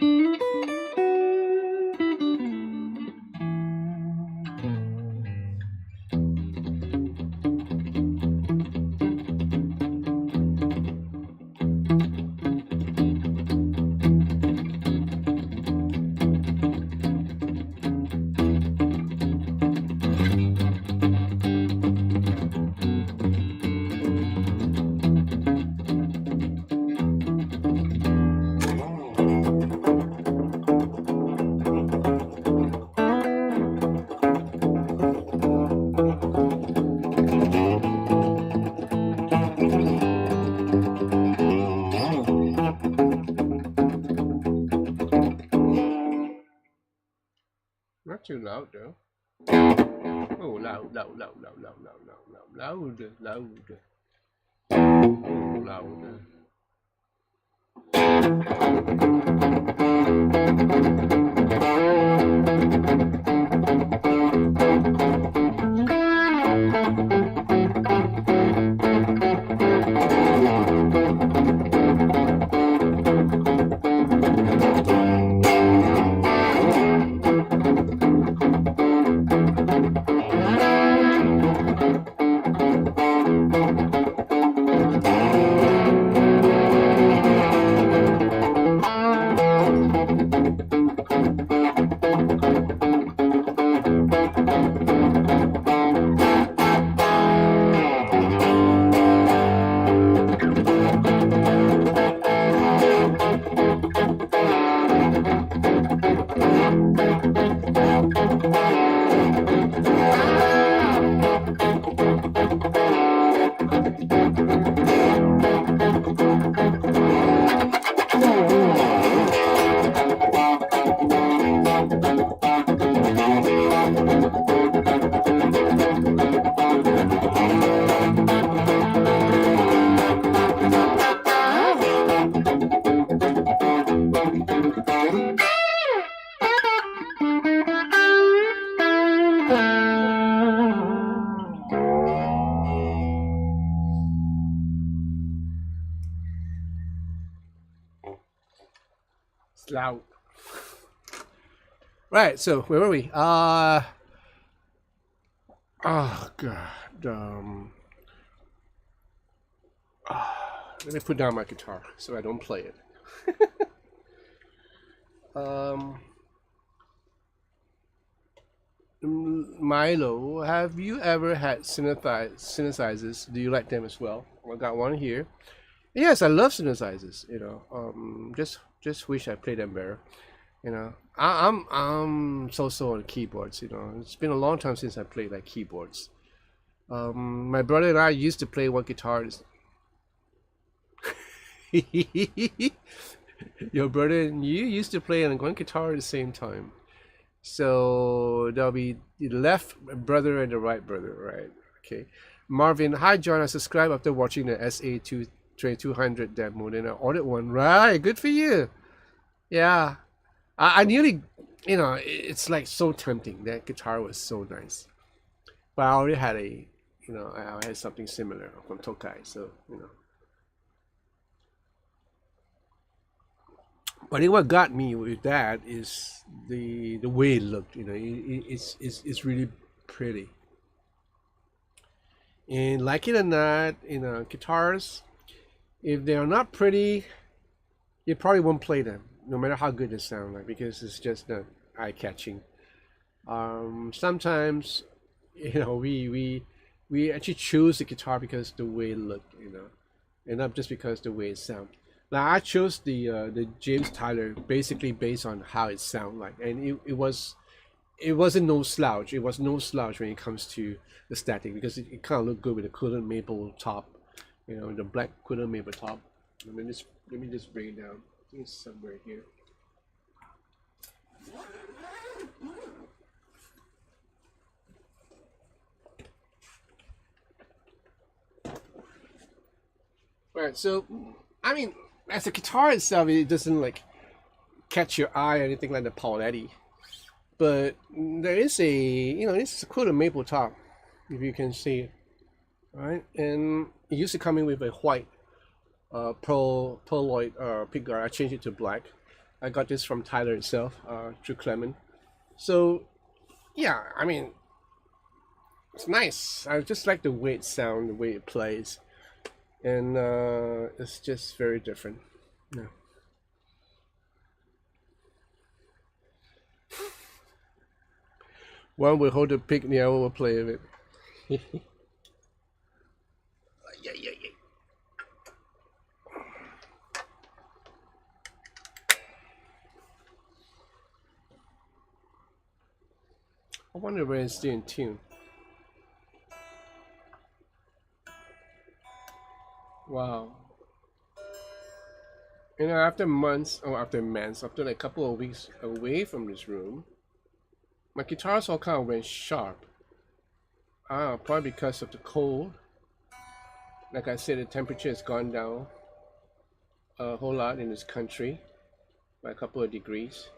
Not too loud though. Oh, loud, loud, loud, loud, loud, loud, loud, loud, loud, loud. Oh, loud. It's loud. Right, so where were we? Oh god. Let me put down my guitar so I don't play it. Milo, have you ever had synthesizers? Do you like them as well? I got one here. Yes, I love synthesizers. Just wish I played them better. I'm so on keyboards. It's been a long time since I played like keyboards. My brother and I used to play one guitar. Your brother and you used to play on one guitar at the same time. So there'll be the left brother and the right brother, right? Okay. Marvin, hi John. I subscribed after watching the SA2200 demo, and I ordered one. Right, good for you. Yeah, I nearly, it's like so tempting. That guitar was so nice, but I already had I had something similar from Tokai, so But I think what got me with that is the way it looked. It's really pretty. And like it or not, guitars, if they are not pretty, you probably won't play them, no matter how good they sound like, because it's just not eye catching. Sometimes, we actually choose the guitar because the way it looked, and not just because the way it sounds. Now I chose the James Tyler basically based on how it sounded like, and it wasn't no slouch. It was no slouch when it comes to the static, because it kind of looked good with the colored maple top, the black colored maple top. Let me just bring it down. I think it's somewhere here. Right. So, I mean, as a guitar itself, it doesn't like catch your eye or anything like the Pauletti. But there is it's a cool maple top, if you can see it, right? And it used to come in with a white pearloid pickguard. I changed it to black. I got this from Tyler itself, through Clement. So, yeah, I mean, it's nice. I just like the way it sounds, the way it plays, and it's just very different. Yeah. One will hold the pick, the other will play with it. Yeah, yeah, yeah. I wonder where it's still in tune. Wow. After months, after like a couple of weeks away from this room, My guitars all kind of went sharp. Probably because of the cold. Like I said, the temperature has gone down a whole lot in this country by a couple of degrees.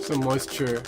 Some moisture.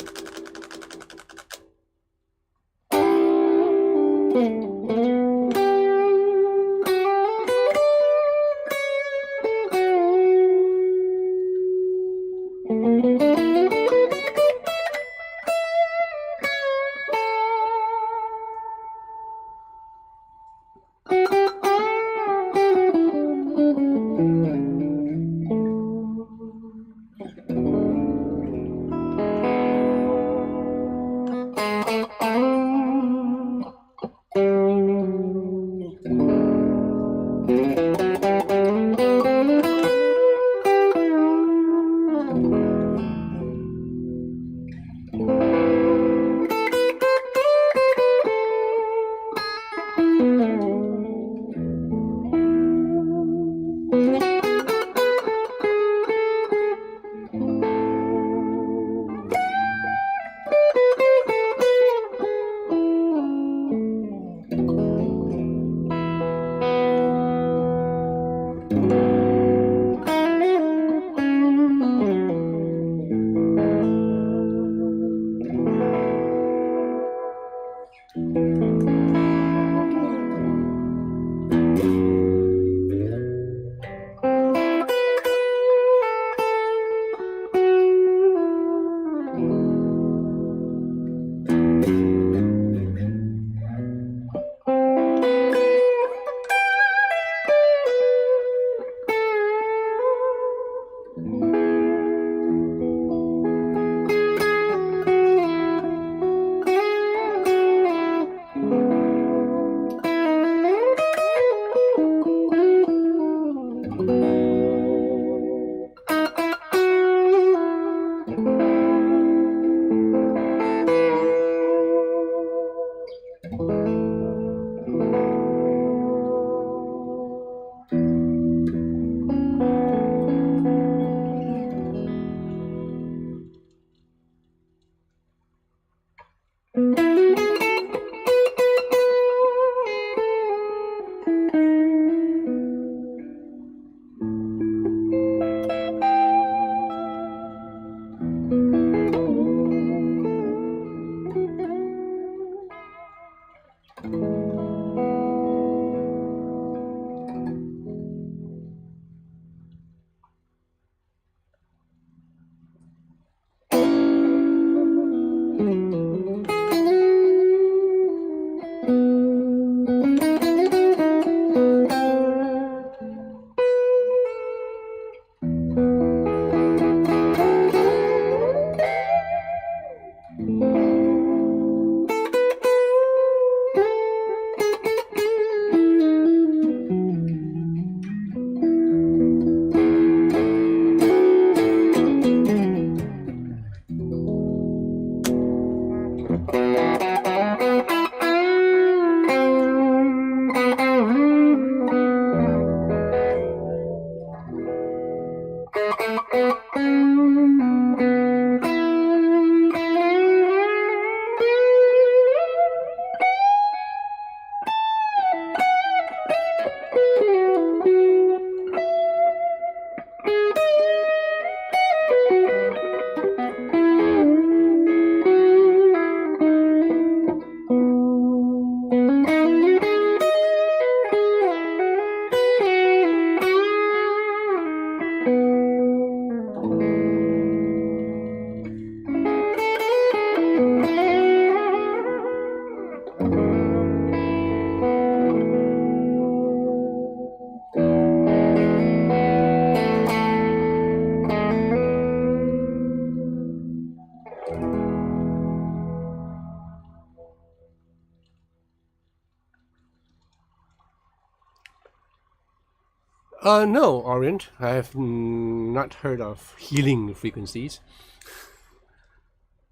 No, Orient. I have not heard of healing frequencies.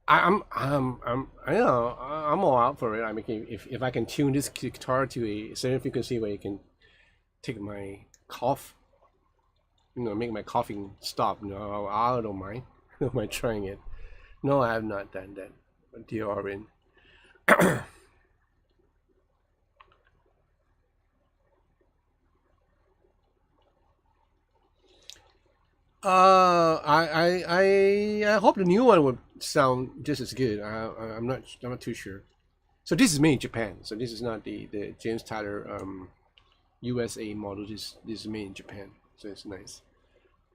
I know, I'm all out for it. I mean, if I can tune this guitar to a certain frequency where it can take my cough, make my coughing stop, I don't mind. I don't mind trying it. No, I have not done that, dear Orient. I hope the new one would sound just as good. I'm not too sure. So this is made in Japan. So this is not the James Tyler USA model. This is made in Japan. So it's nice.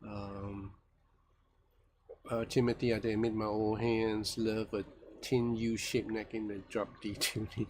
Um, Timothy, I admit my old hands love a tin U-shaped neck in the drop D tuning.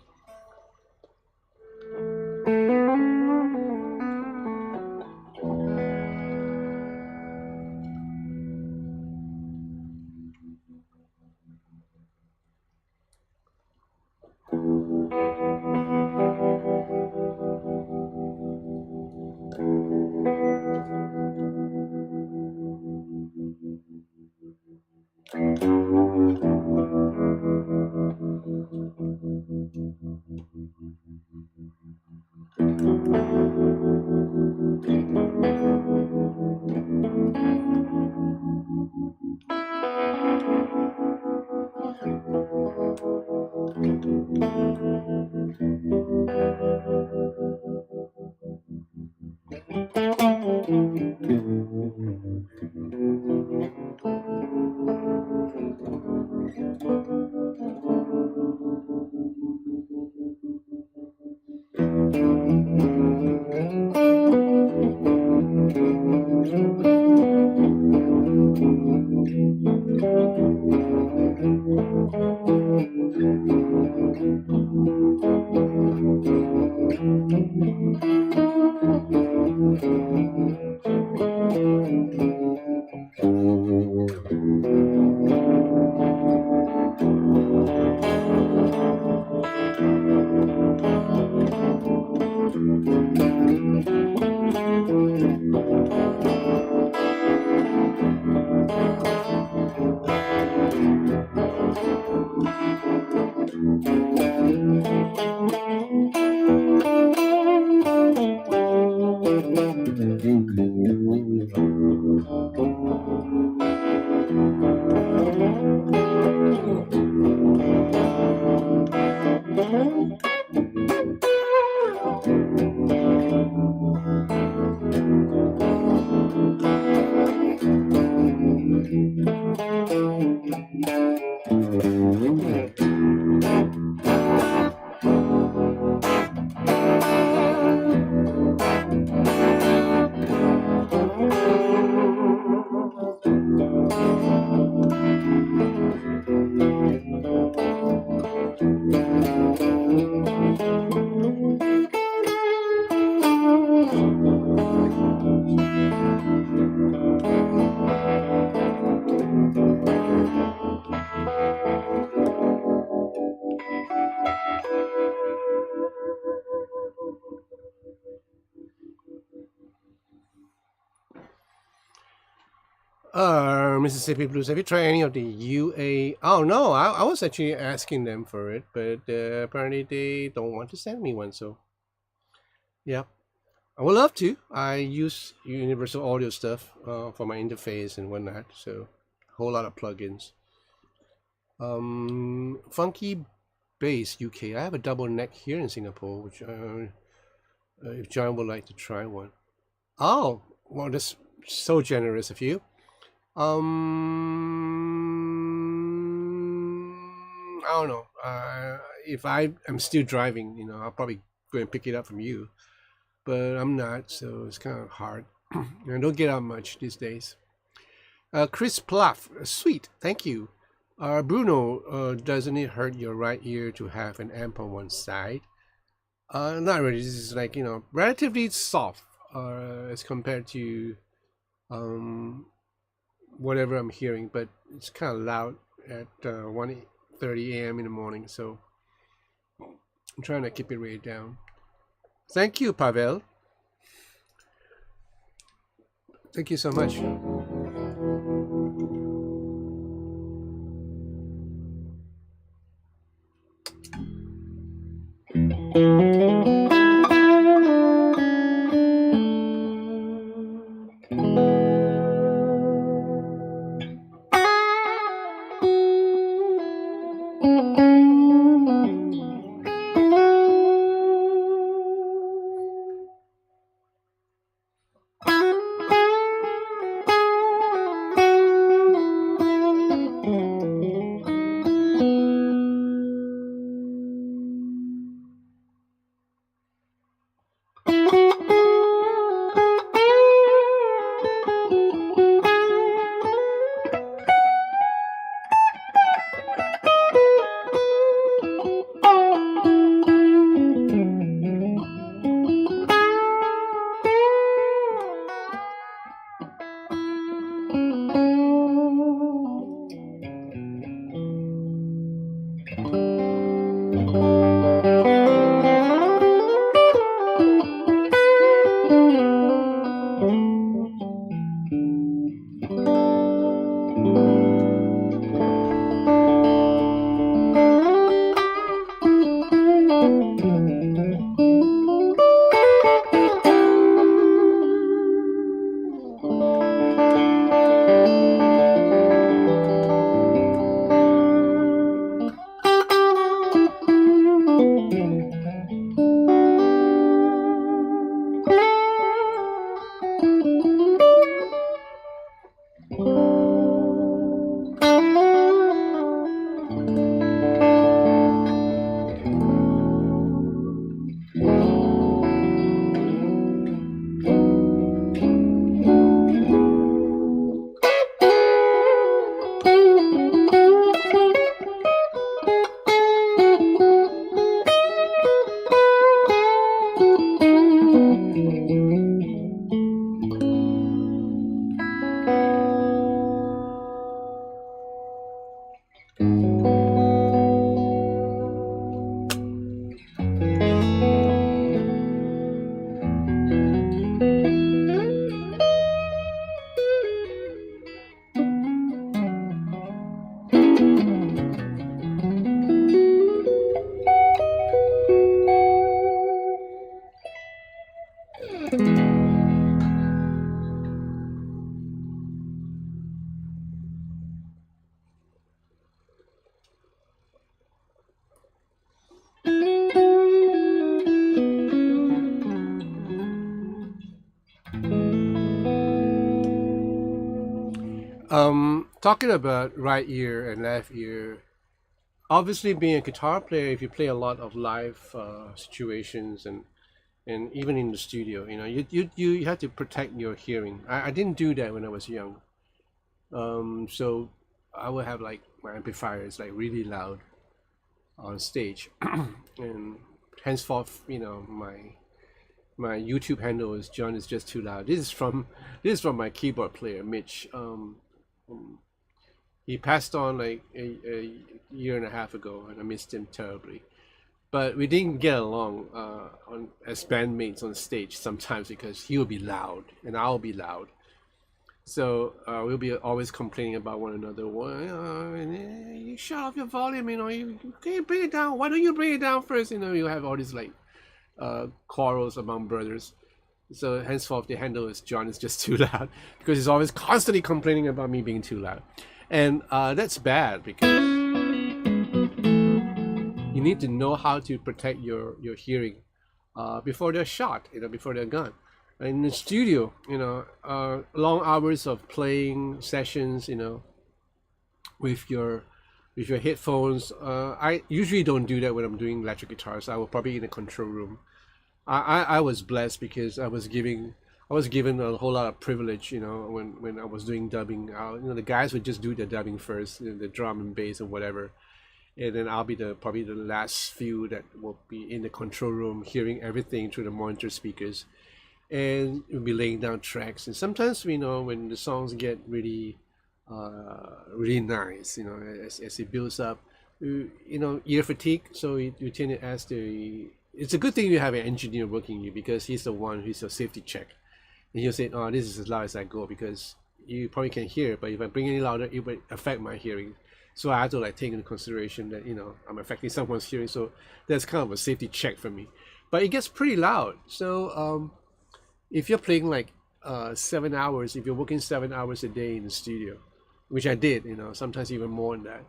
Mississippi Blues. Have you tried any of the UA? Oh no, I was actually asking them for it, but apparently they don't want to send me one. So yeah, I would love to. I use Universal Audio stuff for my interface and whatnot. So a whole lot of plugins. Funky Bass UK. I have a double neck here in Singapore, which if John would like to try one. Oh, well, that's so generous of you. I don't know. If I am still driving, I'll probably go and pick it up from you. But I'm not, so it's kind of hard. I don't get out much these days. Chris Pluff, sweet, thank you. Bruno, doesn't it hurt your right ear to have an amp on one side? Not really. This is like relatively soft as compared to whatever I'm hearing, but it's kind of loud at 1:30 a.m. in the morning, so I'm trying to keep it way down. Thank you, Pavel. Thank you so much. Talking about right ear and left ear, obviously being a guitar player, if you play a lot of live situations and even in the studio, you have to protect your hearing. I didn't do that when I was young. So I would have like my amplifier is like really loud on stage, and henceforth, my YouTube handle is John is just too loud. This is from my keyboard player Mitch. He passed on like a year and a half ago, and I missed him terribly. But we didn't get along on as bandmates on stage sometimes because he will be loud and I'll be loud. So we'll be always complaining about one another. Well, you shut off your volume. You can't bring it down. Why don't you bring it down first? You have all these like quarrels among brothers. So henceforth, the handle is John is just too loud because he's always constantly complaining about me being too loud, and that's bad because you need to know how to protect your hearing before they're shot, before they're gone. In the studio, long hours of playing sessions, with your headphones. I usually don't do that when I'm doing electric guitars. I will probably in a control room. I was blessed because I was given a whole lot of privilege, when I was doing dubbing. The guys would just do the dubbing first, the drum and bass and whatever, and then I'll be probably the last few that will be in the control room, hearing everything through the monitor speakers, and we'll be laying down tracks. And sometimes when the songs get really, really nice, as it builds up, ear fatigue. So you tend to ask the. It's a good thing you have an engineer working you because he's the one who's your safety check. And he'll say, "Oh, this is as loud as I go because you probably can hear, but if I bring any louder, it would affect my hearing." So I have to like take into consideration that I'm affecting someone's hearing. So that's kind of a safety check for me. But it gets pretty loud. So if you're playing like 7 hours, if you're working 7 hours a day in the studio, which I did, sometimes even more than that.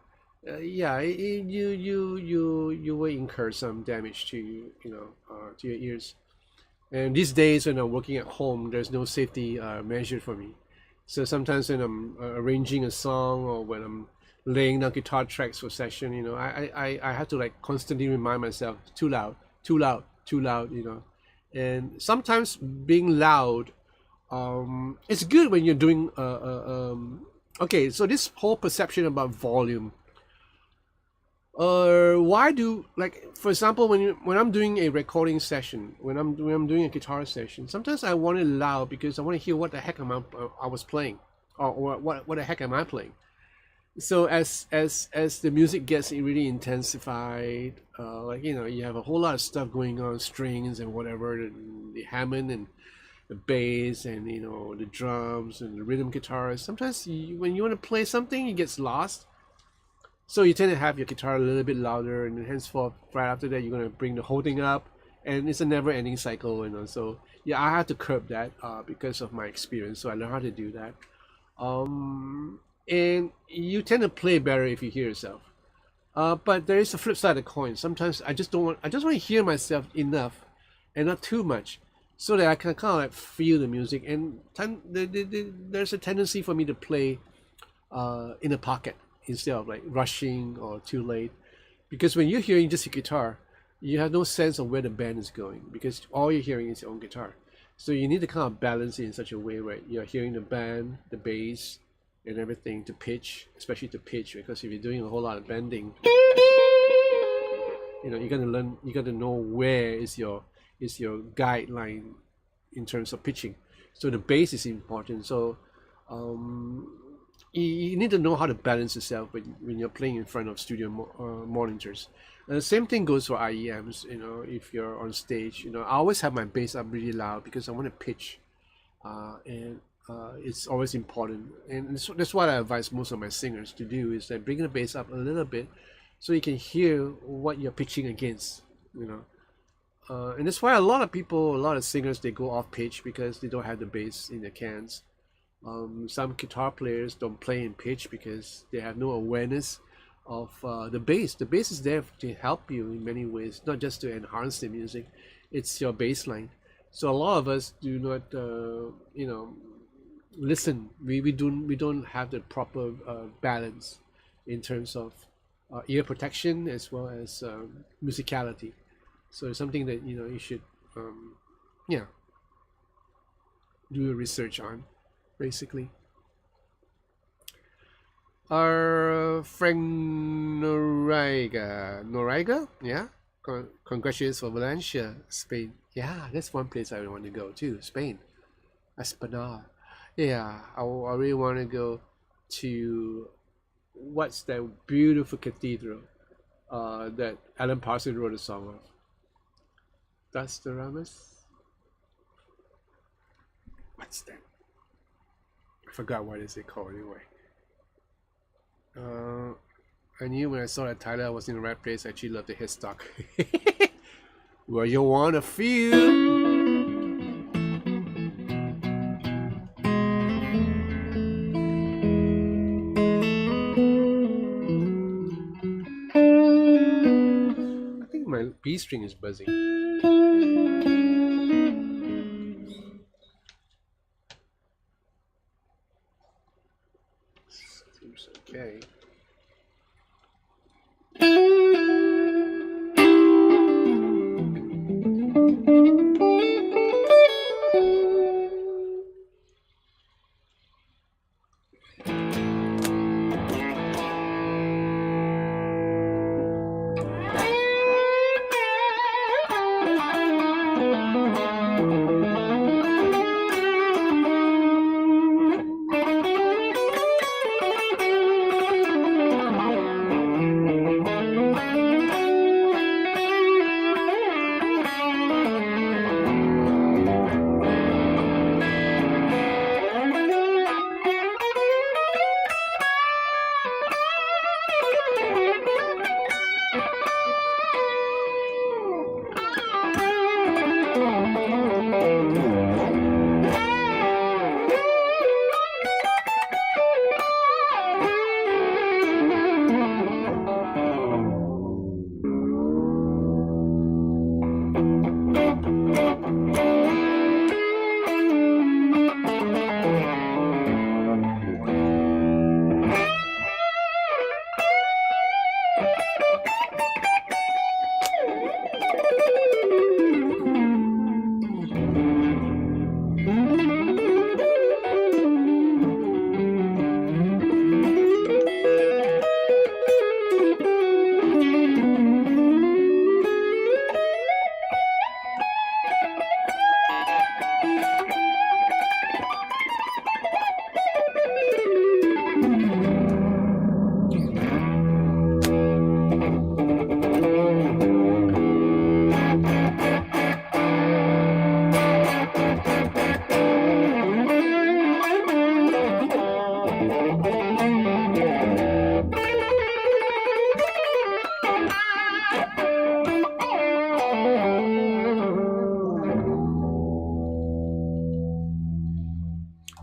Yeah, you will incur some damage to to your ears. And these days when I'm working at home, there's no safety measure for me. So sometimes when I'm arranging a song or when I'm laying down guitar tracks for session, I have to like constantly remind myself, too loud, too loud, too loud, And sometimes being loud, it's good when you're doing okay, so this whole perception about volume, why do, like, for example, when I'm doing a recording session, when I'm doing a guitar session, sometimes I want it loud because I want to hear what the heck I was playing, or what the heck am I playing. So as the music gets really intensified, like you have a whole lot of stuff going on, strings and whatever, the Hammond and the bass and the drums and the rhythm guitars. Sometimes when you want to play something, it gets lost. So you tend to have your guitar a little bit louder, and then henceforth, right after that, you're gonna bring the whole thing up, and it's a never-ending cycle, So yeah, I had to curb that because of my experience. So I learned how to do that. And you tend to play better if you hear yourself. But there is a flip side of the coin. Sometimes I just want to hear myself enough, and not too much, so that I can kind of like feel the music. And there's a tendency for me to play in a pocket instead of like rushing or too late, because when you're hearing just a guitar, you have no sense of where the band is going because all you're hearing is your own guitar. So you need to kind of balance it in such a way where you're hearing the band, the bass, and everything to pitch, especially to pitch, because if you're doing a whole lot of bending, you got to know where is your guideline in terms of pitching. So the bass is important. So you need to know how to balance yourself when you're playing in front of studio monitors. And the same thing goes for IEMs. If you're on stage, I always have my bass up really loud because I want to pitch, and it's always important. And that's what I advise most of my singers to do, is that bring the bass up a little bit so you can hear what you're pitching against. And that's why a lot of singers, they go off pitch because they don't have the bass in their cans. Some guitar players don't play in pitch because they have no awareness of the bass. The bass is there to help you in many ways, not just to enhance the music. It's your bass line. So a lot of us do not, listen. We don't have the proper balance in terms of ear protection as well as musicality. So it's something that you should, do research on, basically. Our Frank Noriega, yeah. Congratulations for Valencia, Spain. Yeah, that's one place I want to go too, Spain. Esplanade. Yeah, I really want to go to, what's that beautiful cathedral that Alan Parsons wrote a song of? That's the Ramus? What's that? I forgot what is it called anyway. I knew when I saw that title I was in the right place. I actually love the headstock. Where you wanna feel. I think my B string is buzzing. Seems okay.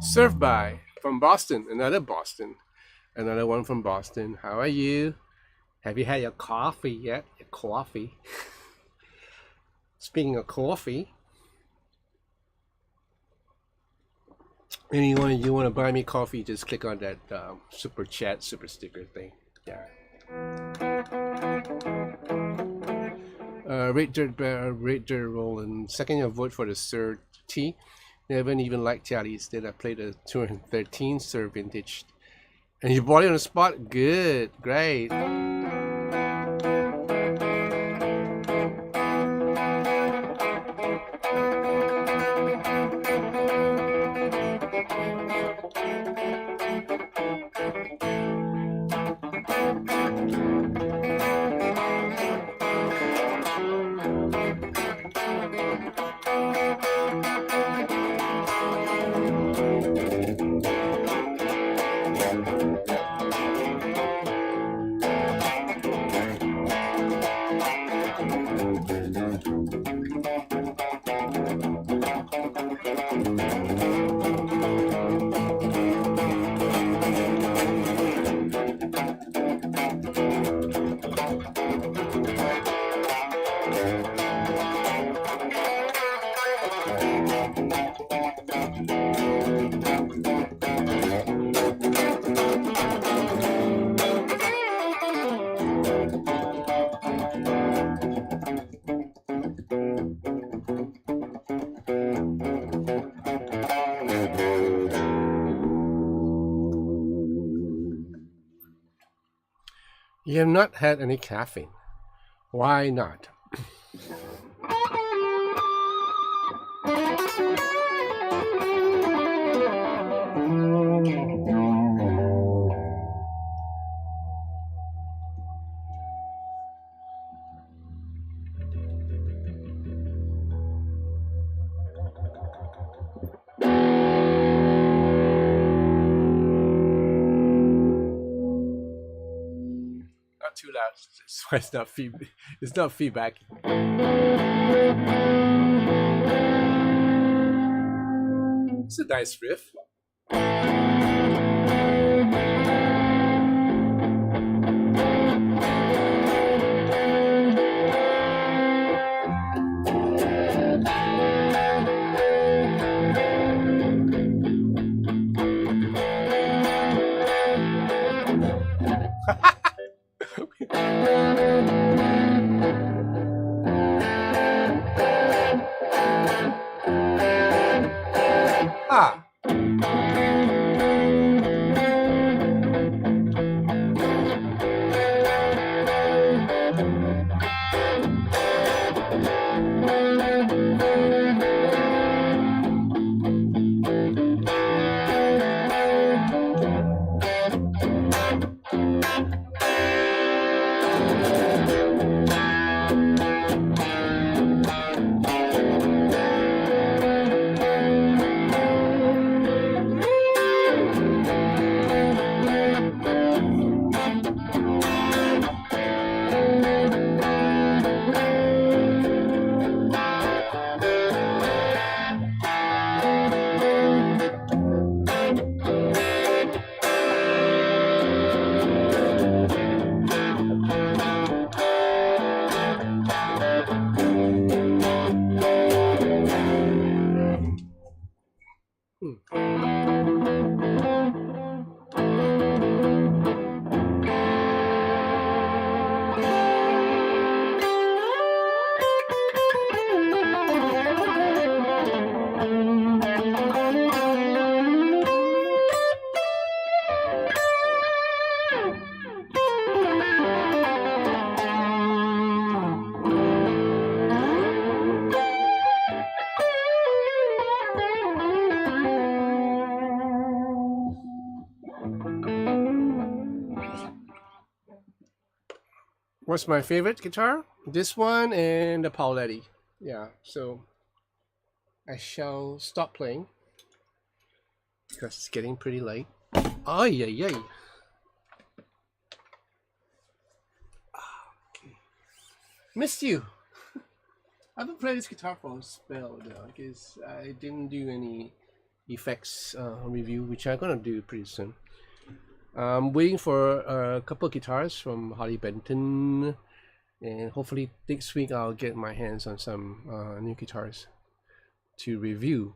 Served by from Boston, another one from Boston. How are you? Have you had your coffee yet? Your coffee. Speaking of coffee, anyone you want to buy me coffee, just click on that super chat, super sticker thing. Yeah. Red Dirt Roland. Second your vote for the third T. They haven't even liked tallies. Then I played the 213 Sir Vintage. And you bought it on the spot? Good. Great. You have not had any caffeine. Why not? Not too loud. That's why it's not feedback. It's not feedback. It's a nice riff. Ah. What's my favorite guitar? This one and the Pauletti. Yeah, so I shall stop playing because it's getting pretty late. Oh, yeah. Missed you. I haven't played this guitar for a spell though, because I didn't do any effects review, which I'm gonna do pretty soon. I'm waiting for a couple of guitars from Harley Benton, and hopefully next week I'll get my hands on some new guitars to review.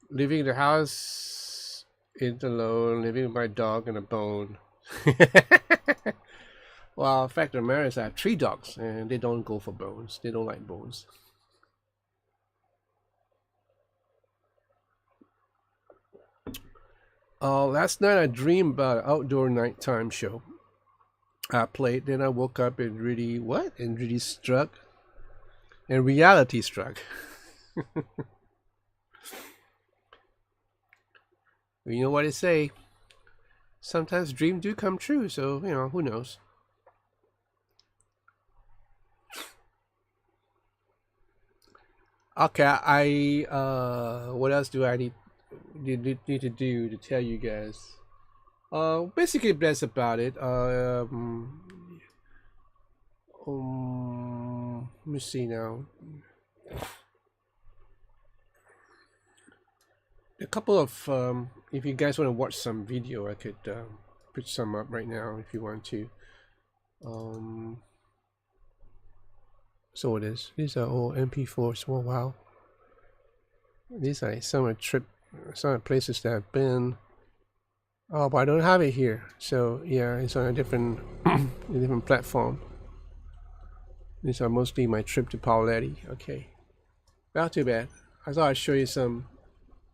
Living in the house alone, living with my dog and a bone. Well, fact of the matter is I have 3 dogs and they don't go for bones. They don't like bones. Last night I dreamed about an outdoor nighttime show. I played, then I woke up and really struck. And reality struck. You know what they say. Sometimes dreams do come true, so who knows. Okay, what else do I need to do to tell you guys? Basically that's about it. Let me see now. A couple of if you guys want to watch some video, I could put some up right now if you want to. So it is. These are all MP4s. Oh wow. These are some of places that I've been. Oh, but I don't have it here. So yeah, it's on a different platform. These are mostly my trip to Pauletti. Okay. Not too bad. I thought I'd show you some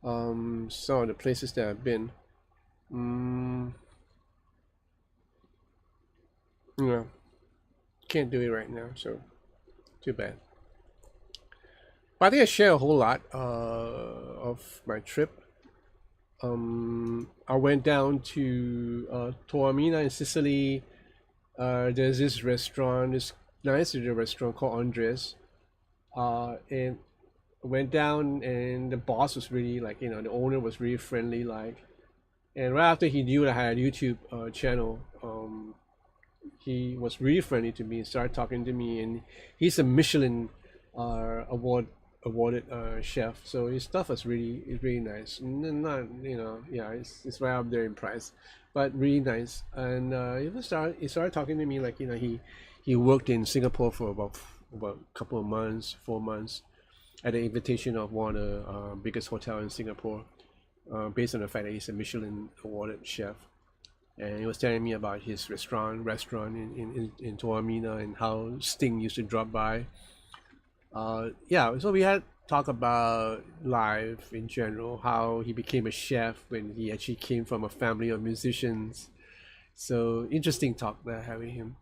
of the places that I've been. Can't do it right now, so too bad. But I think I share a whole lot of my trip. I went down to Taormina in Sicily. There's this restaurant, this nice little restaurant called Andres. And went down, and the boss was really the owner was really friendly, and right after he knew that I had a YouTube channel, he was really friendly to me and started talking to me, and he's a Michelin awarded chef, so his stuff is really nice, and not it's right up there in price, but really nice. And he started talking to me he worked in Singapore for about a couple of months, 4 months, at the invitation of one of the biggest hotel in Singapore, based on the fact that he's a Michelin awarded chef. And he was telling me about his restaurant in Taormina, and how Sting used to drop by. So we had talk about life in general, how he became a chef when he actually came from a family of musicians. So interesting talk there having him.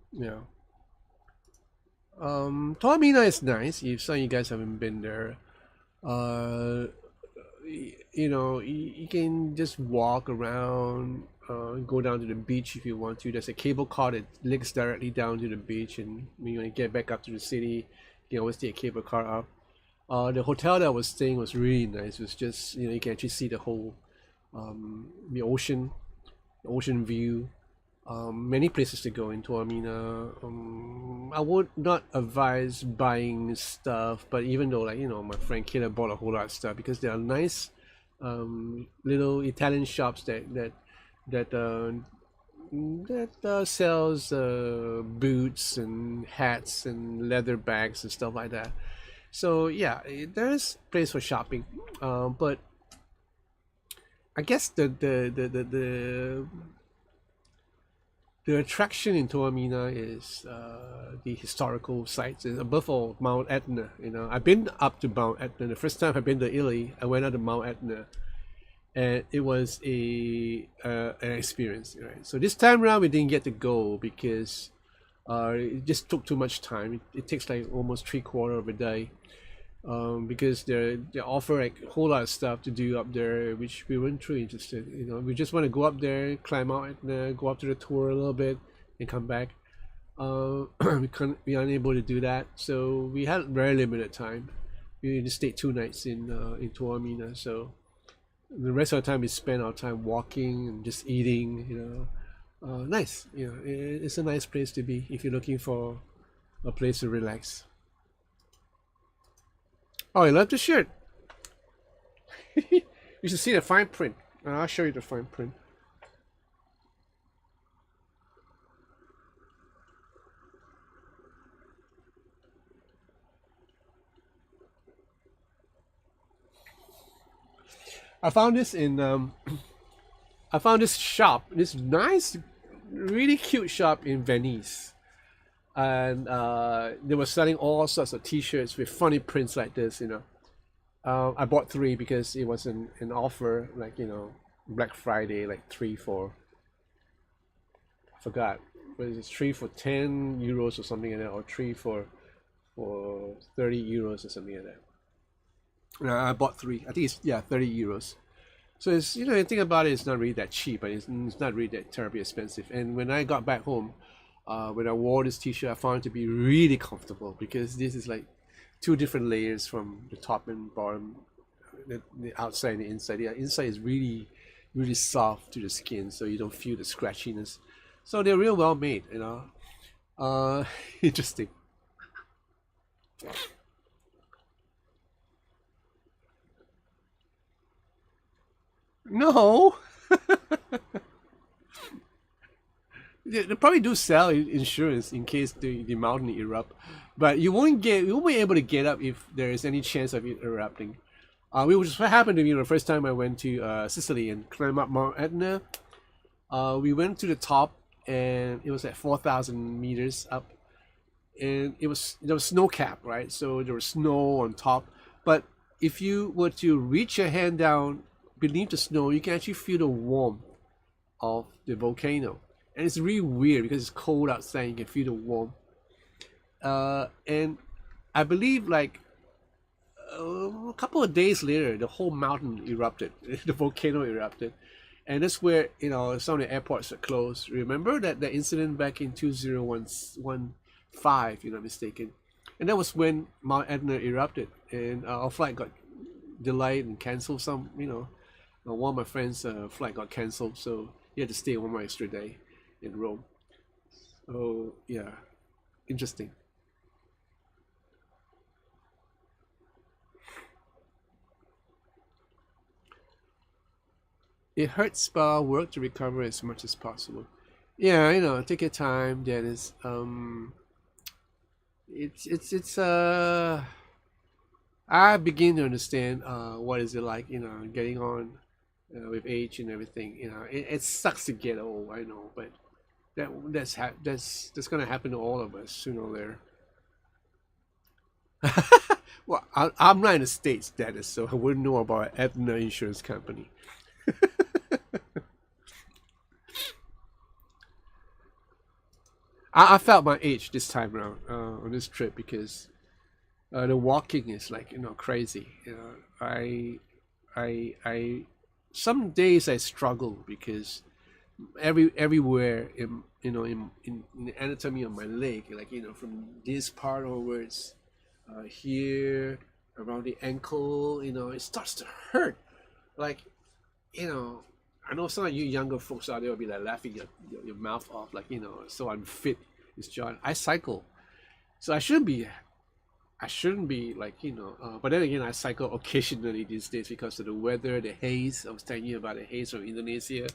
Taormina is nice. If some of you guys haven't been there, you can just walk around, go down to the beach if you want to. There's a cable car that links directly down to the beach, and when you get back up to the city, you can always take a cable car up. The hotel that I was staying was really nice. It was just you can actually see the whole the ocean view. Many places to go in Taormina. I would not advise buying stuff, but even though my friend Kayla bought a whole lot of stuff, because there are nice little Italian shops that sells boots and hats and leather bags and stuff like that. So yeah, there's place for shopping, but I guess the attraction in Taormina is the historical sites. And above all, Mount Etna. I've been up to Mount Etna. The first time I've been to Italy, I went up to Mount Etna, and it was an experience. Right? So this time around, we didn't get to go because it just took too much time. It takes almost 3/4 of a day. Because they offer a whole lot of stuff to do up there, which we weren't truly interested. We just want to go up there, climb out, and go up to the tour a little bit, and come back. We aren't able to do that, so we had very limited time. We just stayed 2 nights in Taormina, so the rest of the time we spent our time walking and just eating. Nice. It's a nice place to be if you're looking for a place to relax. Oh, I love the shirt. You should see the fine print. I'll show you the fine print. I found this in I found this shop, this nice, really cute shop in Venice, and they were selling all sorts of T-shirts with funny prints like this. I bought three because it was an offer, like Black Friday, like three for I forgot, but it's three for €10 or something like that, or three for €30 or something like that. I bought three. I think it's, yeah, €30. So it's, you think about it, it's not really that cheap, but it's not really that terribly expensive. And when I got back home, when I wore this T-shirt, I found it to be really comfortable because this is like two different layers from the top and bottom, the outside and the inside. The inside is really, really soft to the skin, so you don't feel the scratchiness. So they're real well made. Interesting. No, they probably do sell insurance in case the mountain erupt, but you won't be able to get up if there is any chance of it erupting. Which is what happened to me the first time I went to Sicily and climbed up Mount Etna. We went to the top, and it was at 4,000 meters up, and there was snow cap, right? So there was snow on top, but if you were to reach your hand down beneath the snow, you can actually feel the warmth of the volcano, and it's really weird because it's cold outside. You can feel the warmth, and I believe like a couple of days later, the whole mountain erupted. The volcano erupted, and that's where some of the airports are closed. Remember that incident back in 2015, if you're not mistaken, and that was when Mount Etna erupted, and our flight got delayed and canceled. One of my friends' flight got canceled, so he had to stay one more extra day in Rome. Oh yeah, interesting. It hurts, but I'll work to recover as much as possible. Yeah, take your time, Dennis. It's I begin to understand what is it like, getting on with age and everything. It sucks to get old, I know, but that's gonna happen to all of us sooner or later. Well, I'm not in the States, Dennis, so I wouldn't know about Aetna Insurance Company. I felt my age this time around on this trip because the walking is like crazy. I some days I struggle because everywhere in the anatomy of my leg, like from this part onwards, here around the ankle, it starts to hurt. Like you know, I know some of you younger folks out there will be like laughing your mouth off, like so unfit is John. I cycle, so I shouldn't be like but then again I cycle occasionally these days because of the weather, the haze. I was telling you about the haze from Indonesia,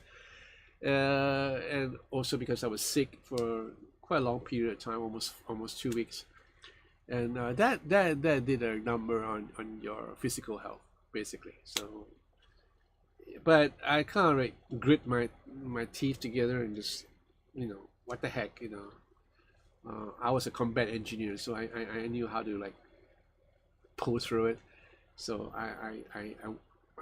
and also because I was sick for quite a long period of time, almost 2 weeks, and that did a number on your physical health basically. So, but I kind of like grit my teeth together and just what the heck. I was a combat engineer, so I knew how to like pull through it. So I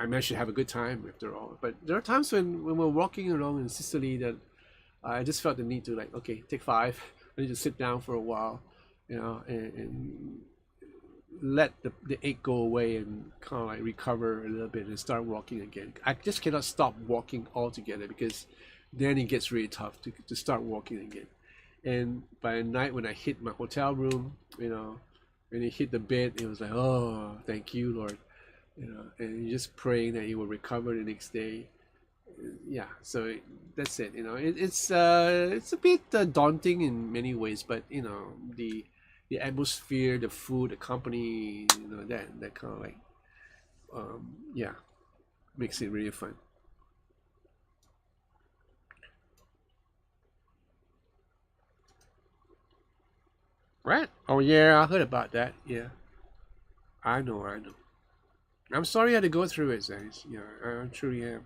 managed to have a good time after all. But there are times when we're walking around in Sicily that I just felt the need to like, okay, take five. I need to sit down for a while, and let the ache go away and kind of like recover a little bit and start walking again. I just cannot stop walking altogether because then it gets really tough to start walking again. And by night when I hit my hotel room, when it hit the bed, it was like, oh, thank you, Lord, and you're just praying that you will recover the next day. Yeah, so that's it. It's a bit daunting in many ways, but the the atmosphere, the food, the company, you know, that kind of like, yeah, makes it really fun. Right? Oh yeah, I heard about that. Yeah, I know, I know. I'm sorry I had to go through it, guys. Yeah, I truly am.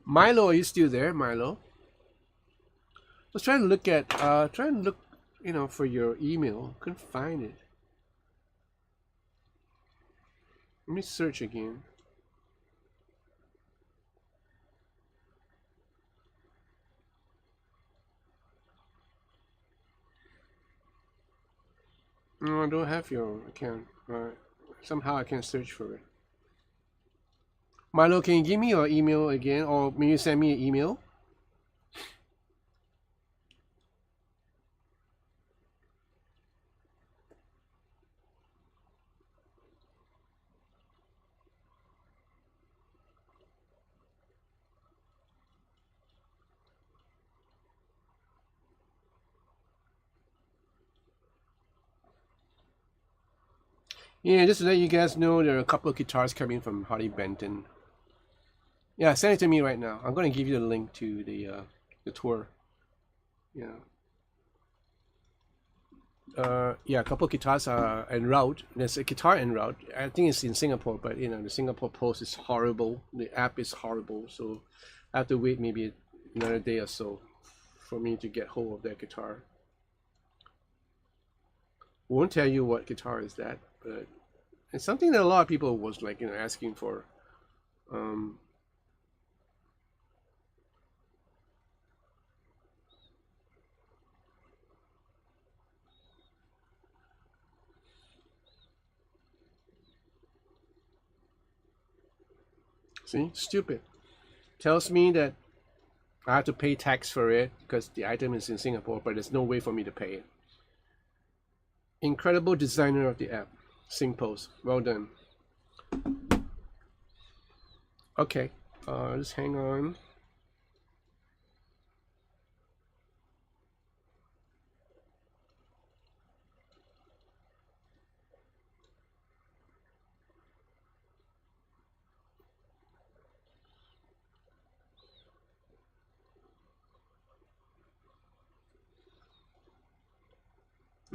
Milo, are you still there, Milo? I was trying to look at, trying to look, you know, for your email. Couldn't find it. Let me search again. No, I don't have your account. Somehow I can't search for it. Milo, can you give me your email again, or maybe send me an email? Yeah, just to let you guys know, there are a couple of guitars coming from Harley Benton. Yeah, send it to me right now. I'm gonna give you the link to the tour. Yeah. Yeah, a couple of guitars are en route. There's a guitar en route. I think it's in Singapore, but you know the Singapore post is horrible. The app is horrible, so I have to wait maybe another day or so for me to get hold of that guitar. Won't tell you what guitar is that, but it's something that a lot of people was like asking for. Um, See, stupid. Tells me that I have to pay tax for it because the item is in Singapore, but there's no way for me to pay it. Incredible designer of the app, SingPost. Well done. Okay, just hang on.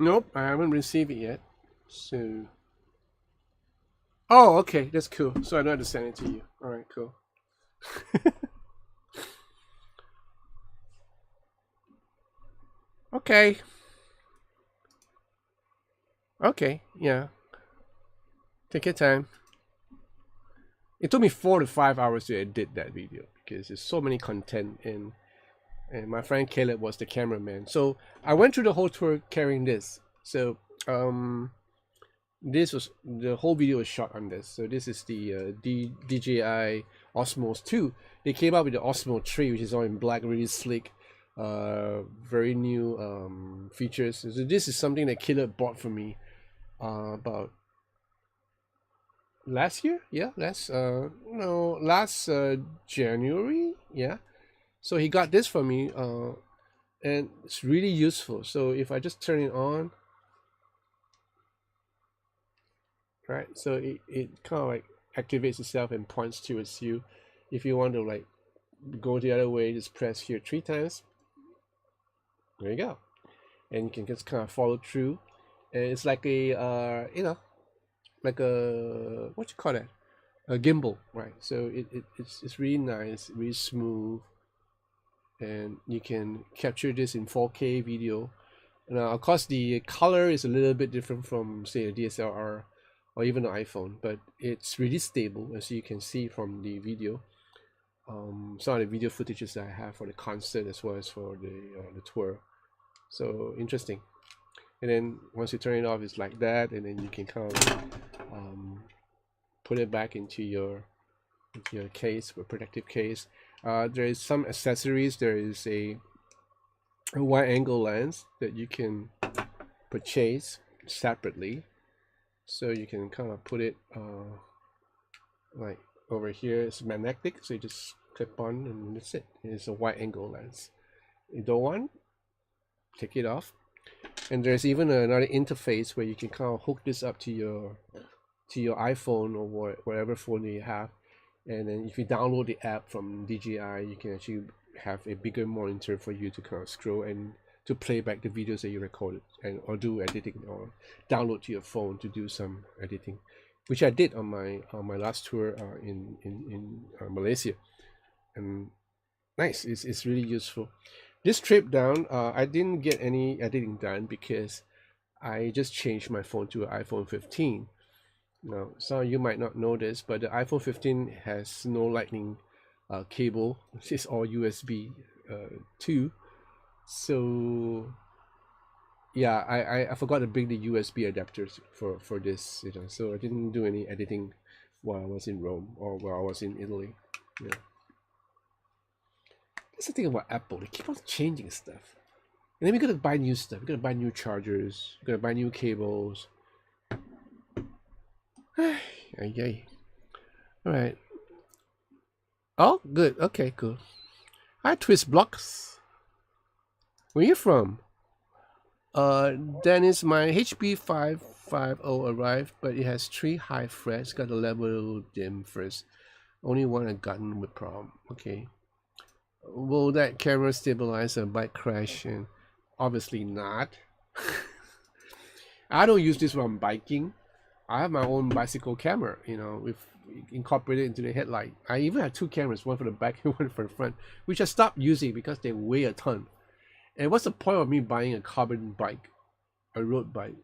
Nope, I haven't received it yet. So, oh, okay, that's cool. So I don't have to send it to you. All right, cool. Okay, okay, yeah. Take your time. It took me 4 to 5 hours to edit that video because there's so many content in, and my friend Caleb was the cameraman. So I went through the whole tour carrying this. So this was the whole video was shot on this. So this is the DJI Osmos 2. They came out with the Osmo 3, which is all in black, really sleek, very new features. So this is something that Caleb bought for me about last year. Yeah, last no, last January. Yeah. So he got this for me, and it's really useful. So if I just turn it on, right? So it kind of like activates itself and points towards you. If you want to like go the other way, just press here 3 times. There you go, and you can just kind of follow through. And it's like a like a what you call that? A gimbal, right? So it's really nice, really smooth, and you can capture this in 4K video. Now, of course, the color is a little bit different from, say, a DSLR or even an iPhone, but it's really stable, as you can see from the video. Some of the video footages that I have for the concert as well as for the tour. So interesting. And then once you turn it off, it's like that, and then you can kind of put it back into your case, or protective case. There is some accessories. There is a a wide angle lens that you can purchase separately. So you can kind of put it like over here. It's magnetic, so you just clip on and that's it. It's a wide angle lens. You don't want, take it off. And there's even another interface where you can kind of hook this up to your iPhone or whatever phone you have. And then if you download the app from DJI, you can actually have a bigger monitor for you to kind of scroll and to play back the videos that you recorded and or do editing or download to your phone to do some editing, which I did on my last tour in Malaysia. And nice, it's really useful. This trip down, I didn't get any editing done because I just changed my phone to an iPhone 15. Now, some of you might not know this, but the iPhone 15 has no lightning cable. It's all USB 2. So yeah, I forgot to bring the USB adapters for this, so I didn't do any editing while I was in Rome or while I was in Italy. Yeah. That's the thing about Apple. They keep on changing stuff. And then we gotta buy new stuff. We gotta buy new chargers. We gotta buy new cables. Yay. Alright. Oh, good. Okay, cool. Hi, Twist Blocks. Where you from? Dennis, my HB550 arrived, but it has 3 high frets. Got a level dim first. Only one I gotten with problem. Okay. Will that camera stabilize a bike crash? And obviously not. I don't use this when I'm biking. I have my own bicycle camera, with incorporated into the headlight. I even have 2 cameras, one for the back and one for the front, which I stopped using because they weigh a ton. And what's the point of me buying a carbon bike, a road bike,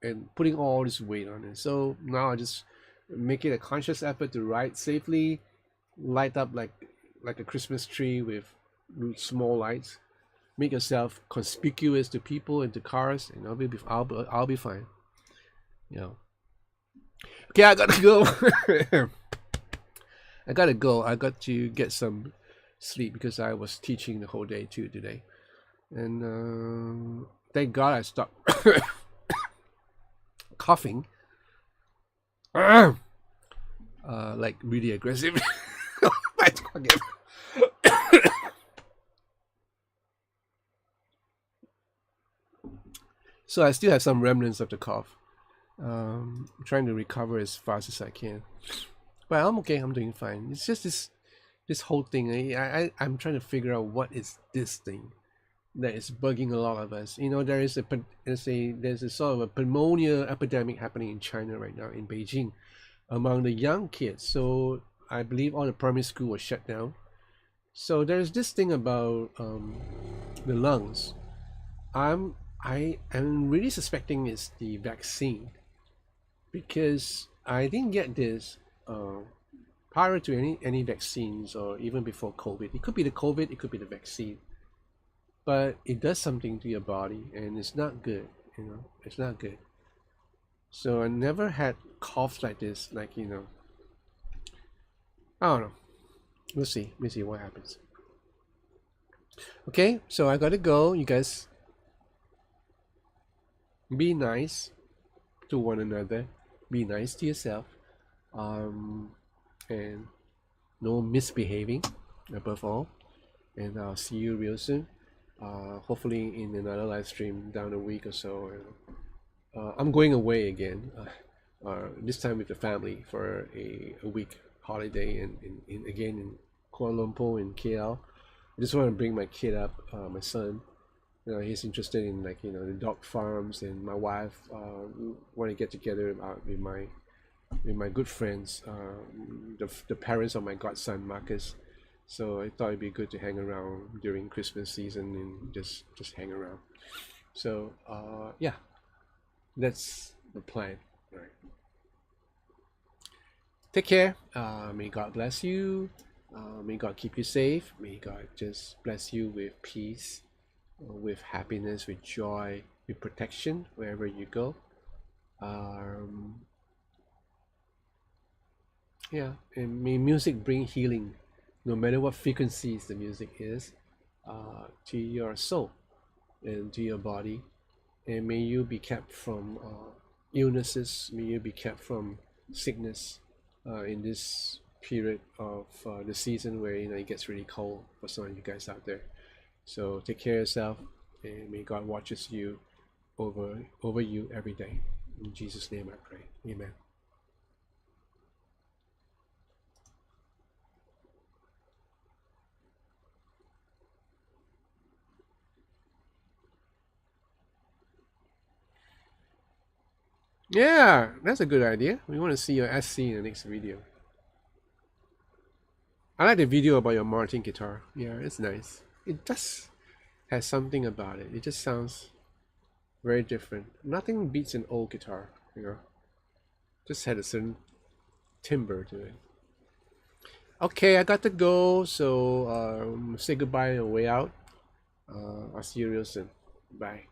and putting all this weight on it? So now I just make it a conscious effort to ride safely, light up like a Christmas tree with small lights. Make yourself conspicuous to people and to cars, and I'll be fine. Okay, I gotta go. I gotta go. I got to get some sleep because I was teaching the whole day too today, and thank God I stopped coughing. Like really aggressive. So I still have some remnants of the cough. Trying to recover as fast as I can. But I'm okay. I'm doing fine. It's just this whole thing. I'm trying to figure out what is this thing that is bugging a lot of us. There's a sort of a pneumonia epidemic happening in China right now, in Beijing, among the young kids. So I believe all the primary school was shut down. So there's this thing about the lungs. I am really suspecting it's the vaccine, because I didn't get this prior to any vaccines or even before COVID. It could be the COVID, it could be the vaccine, but it does something to your body and it's not good. It's not good. So I never had coughs like this, I don't know. We'll see what happens. Okay, so I gotta go. You guys be nice to one another, be nice to yourself, and no misbehaving above all. And I'll see you real soon, hopefully in another live stream down a week or so. I'm going away again, this time with the family for a week holiday again in Kuala Lumpur in KL. I just want to bring my kid up, my son. He's interested in the dog farms, and my wife want to get together with my good friends, the parents of my godson Marcus. So I thought it'd be good to hang around during Christmas season and just hang around. So yeah, that's the plan. All right. Take care. May God bless you. May God keep you safe. May God just bless you with peace, with happiness, with joy, with protection wherever you go. Yeah, and may music bring healing, no matter what frequencies the music is, to your soul. and to your body, and may you be kept from illnesses. May you be kept from sickness in this period of the season where it gets really cold for some of you guys out there. So take care of yourself, and may God watches you over you every day. In Jesus' name I pray. Amen. Yeah, that's a good idea. We want to see your SC in the next video. I like the video about your Martin guitar. Yeah, it's nice. It just has something about it. It just sounds very different. Nothing beats an old guitar, you know. Just had a certain timbre to it. Okay, I got to go. So say goodbye on the way out. I'll see you real soon. Bye.